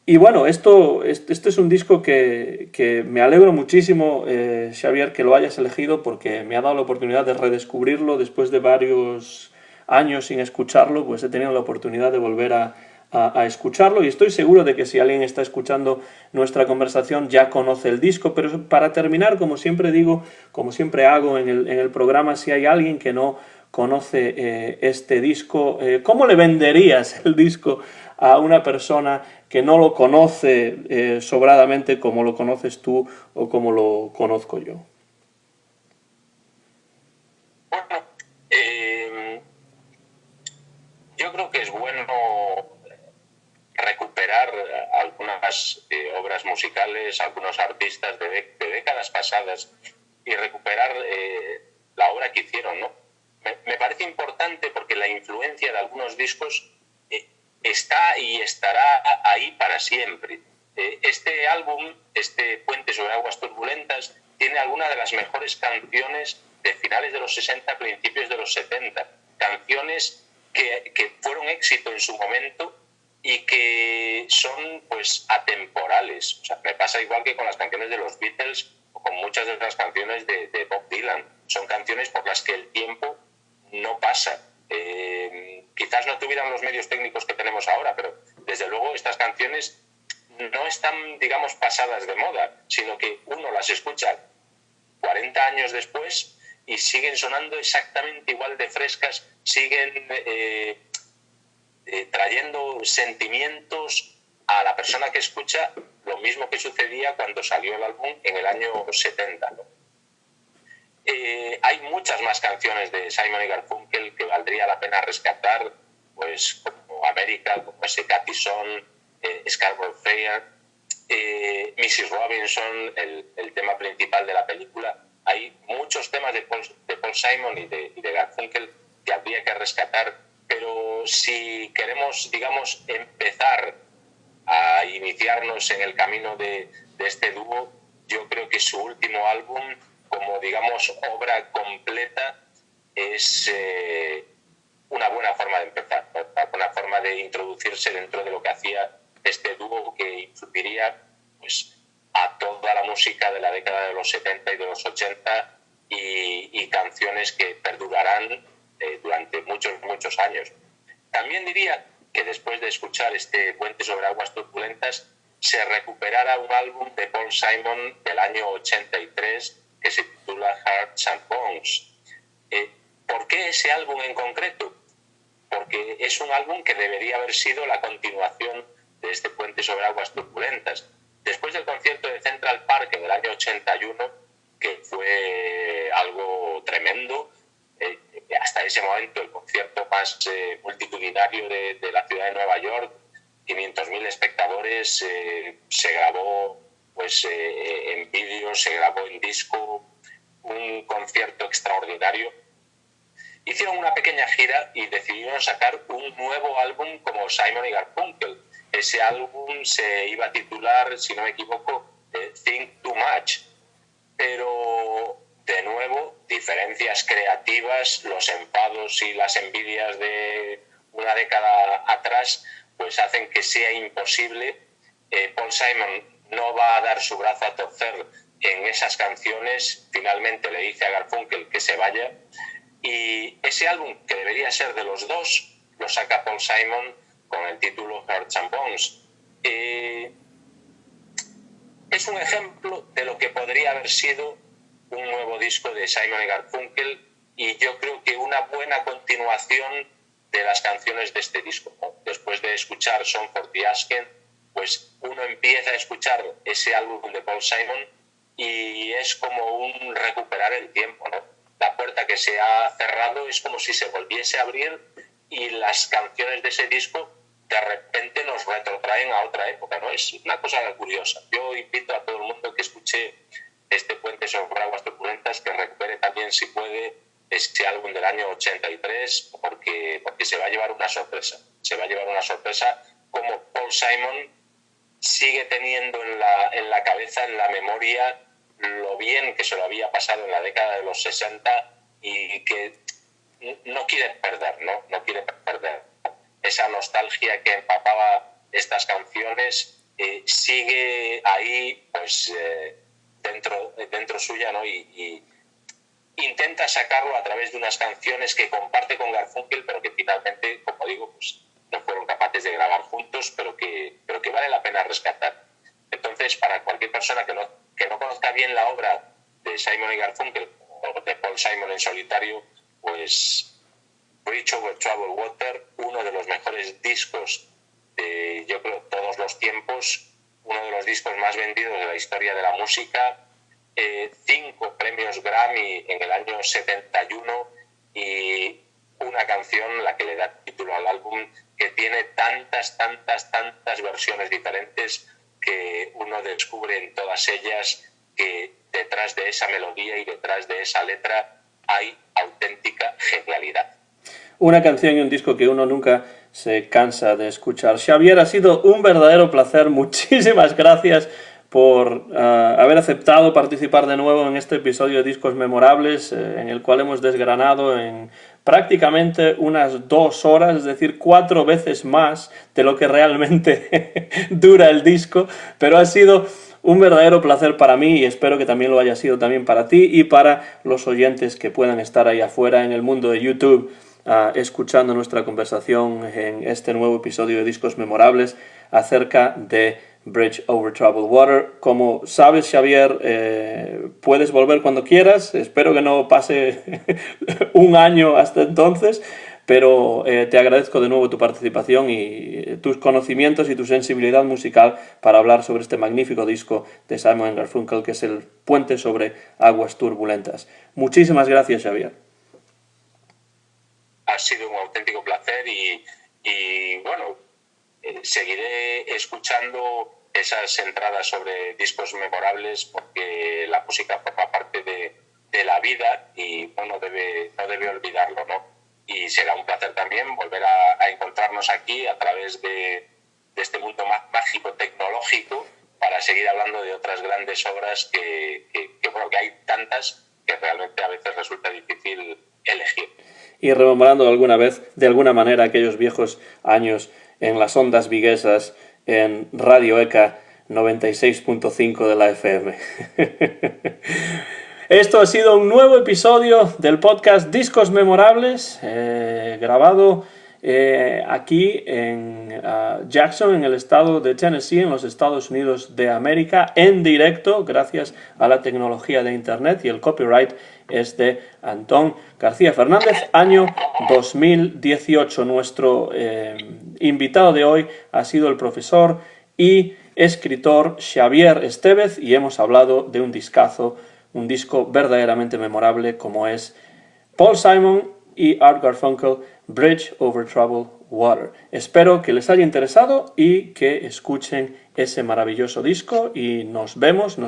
Y bueno, este es un disco que me alegro muchísimo, Xavier, que lo hayas elegido, porque me ha dado la oportunidad de redescubrirlo después de varios años sin escucharlo. Pues he tenido la oportunidad de volver a escucharlo, y estoy seguro de que si alguien está escuchando nuestra conversación ya conoce el disco. Pero para terminar, como siempre digo, como siempre hago en el programa, si hay alguien que no conoce este disco, ¿cómo le venderías el disco a una persona que no lo conoce sobradamente como lo conoces tú o como lo conozco yo? Bueno, yo creo que es bueno recuperar algunas obras musicales, algunos artistas de décadas pasadas, y recuperar la obra que hicieron, ¿no? Me parece importante porque la influencia de algunos discos está y estará ahí para siempre. Este álbum, este Puente sobre aguas turbulentas, tiene algunas de las mejores canciones de finales de los 60, principios de los 70. Canciones que fueron éxito en su momento y que son pues atemporales. O sea, me pasa igual que con las canciones de los Beatles o con muchas de las canciones de Bob Dylan. Son canciones por las que el tiempo no pasa. Quizás no tuvieran los medios técnicos que tenemos ahora, pero desde luego estas canciones no están, digamos, pasadas de moda, sino que uno las escucha 40 años después y siguen sonando exactamente igual de frescas, siguen trayendo sentimientos a la persona que escucha, lo mismo que sucedía cuando salió el álbum en el año 70, ¿no? Hay muchas más canciones de Simon y Garfunkel que valdría la pena rescatar, pues como América, como ese Cathy Song, Scarborough Fair, Mrs. Robinson, el tema principal de la película. Hay muchos temas de Paul Simon y de Garfunkel que habría que rescatar, pero si queremos, digamos, empezar a iniciarnos en el camino de este dúo, yo creo que su último álbum, como, digamos, obra completa, es una buena forma de empezar, una buena forma de introducirse dentro de lo que hacía este dúo, que influiría pues a toda la música de la década de los 70 y de los 80 y canciones que perdurarán durante muchos años. También diría que después de escuchar este Puente sobre aguas turbulentas se recuperara un álbum de Paul Simon del año 83 que se titula Hearts and Bones. ¿Por qué ese álbum en concreto? Porque es un álbum que debería haber sido la continuación de este Puente sobre aguas turbulentas. Después del concierto de Central Park en el año 81, que fue algo tremendo, hasta ese momento el concierto más multitudinario de la ciudad de Nueva York, 500.000 espectadores, se grabó pues en vídeo, se grabó en disco, un concierto extraordinario. Hicieron una pequeña gira y decidieron sacar un nuevo álbum como Simon y Garfunkel. Ese álbum se iba a titular, si no me equivoco, Think Too Much. Pero, de nuevo, diferencias creativas, los enfados y las envidias de una década atrás, pues hacen que sea imposible. Paul Simon no va a dar su brazo a torcer en esas canciones. Finalmente le dice a Garfunkel que se vaya. Y ese álbum, que debería ser de los dos, lo saca Paul Simon con el título Hearts and Bones. Es un ejemplo de lo que podría haber sido un nuevo disco de Simon y Garfunkel, y yo creo que una buena continuación de las canciones de este disco, ¿no? Después de escuchar Song for the Asken, pues uno empieza a escuchar ese álbum de Paul Simon y es como un recuperar el tiempo, ¿no? La puerta que se ha cerrado es como si se volviese a abrir y las canciones de ese disco de repente nos retrotraen a otra época, ¿no? Es una cosa curiosa. Yo invito a todo el mundo que escuche este Puente sobre aguas turbulentas, que recupere también, si puede, ese álbum del año 83 porque se va a llevar una sorpresa. Se va a llevar una sorpresa como Paul Simon sigue teniendo en la cabeza, en la memoria, lo bien que se lo había pasado en la década de los 60 y que no quiere perder, ¿no? No quiere perder. Esa nostalgia que empapaba estas canciones sigue ahí, pues, dentro suya, ¿no? Y intenta sacarlo a través de unas canciones que comparte con Garfunkel, pero que finalmente, como digo, pues no fueron capaces de grabar juntos, pero que vale la pena rescatar. Entonces, para cualquier persona que no conozca bien la obra de Simon y Garfunkel o de Paul Simon en solitario, pues Bridge Over Troubled Water, uno de los mejores discos de, yo creo, todos los tiempos, uno de los discos más vendidos de la historia de la música, 5 premios Grammy en el año 71 y una canción, la que le da título al álbum, que tiene tantas versiones diferentes que uno descubre en todas ellas que detrás de esa melodía y detrás de esa letra hay auténtica genialidad. Una canción y un disco que uno nunca se cansa de escuchar. Xavier, ha sido un verdadero placer. Muchísimas gracias por haber aceptado participar de nuevo en este episodio de Discos Memorables, en el cual hemos desgranado en prácticamente unas 2 horas, es decir, 4 veces más de lo que realmente dura el disco, pero ha sido un verdadero placer para mí y espero que también lo haya sido también para ti y para los oyentes que puedan estar ahí afuera en el mundo de YouTube escuchando nuestra conversación en este nuevo episodio de Discos Memorables acerca de Bridge Over Troubled Water. Como sabes, Xavier, puedes volver cuando quieras. Espero que no pase un año hasta entonces, pero te agradezco de nuevo tu participación y tus conocimientos y tu sensibilidad musical para hablar sobre este magnífico disco de Simon & Garfunkel, que es El puente sobre aguas turbulentas. Muchísimas gracias, Xavier. Ha sido un auténtico placer y bueno, seguiré escuchando esas entradas sobre discos memorables porque la música forma parte de la vida y uno no debe olvidarlo, ¿no? Y será un placer también volver a encontrarnos aquí a través de este mundo más mágico tecnológico para seguir hablando de otras grandes obras que hay tantas que realmente a veces resulta difícil elegir. Y rememorando de alguna manera aquellos viejos años en las ondas viguesas en Radio ECA 96.5 de la FM. Esto ha sido un nuevo episodio del podcast Discos Memorables, grabado aquí en Jackson, en el estado de Tennessee, en los Estados Unidos de América, en directo, gracias a la tecnología de Internet, y el copyright es de Antón García Fernández, año 2018. Nuestro invitado de hoy ha sido el profesor y escritor Xavier Estévez y hemos hablado de un discazo, un disco verdaderamente memorable como es Paul Simon y Art Garfunkel, Bridge Over Troubled Water. Espero que les haya interesado y que escuchen ese maravilloso disco y nos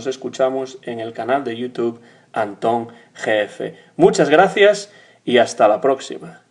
escuchamos en el canal de YouTube Antón GF. Muchas gracias y hasta la próxima.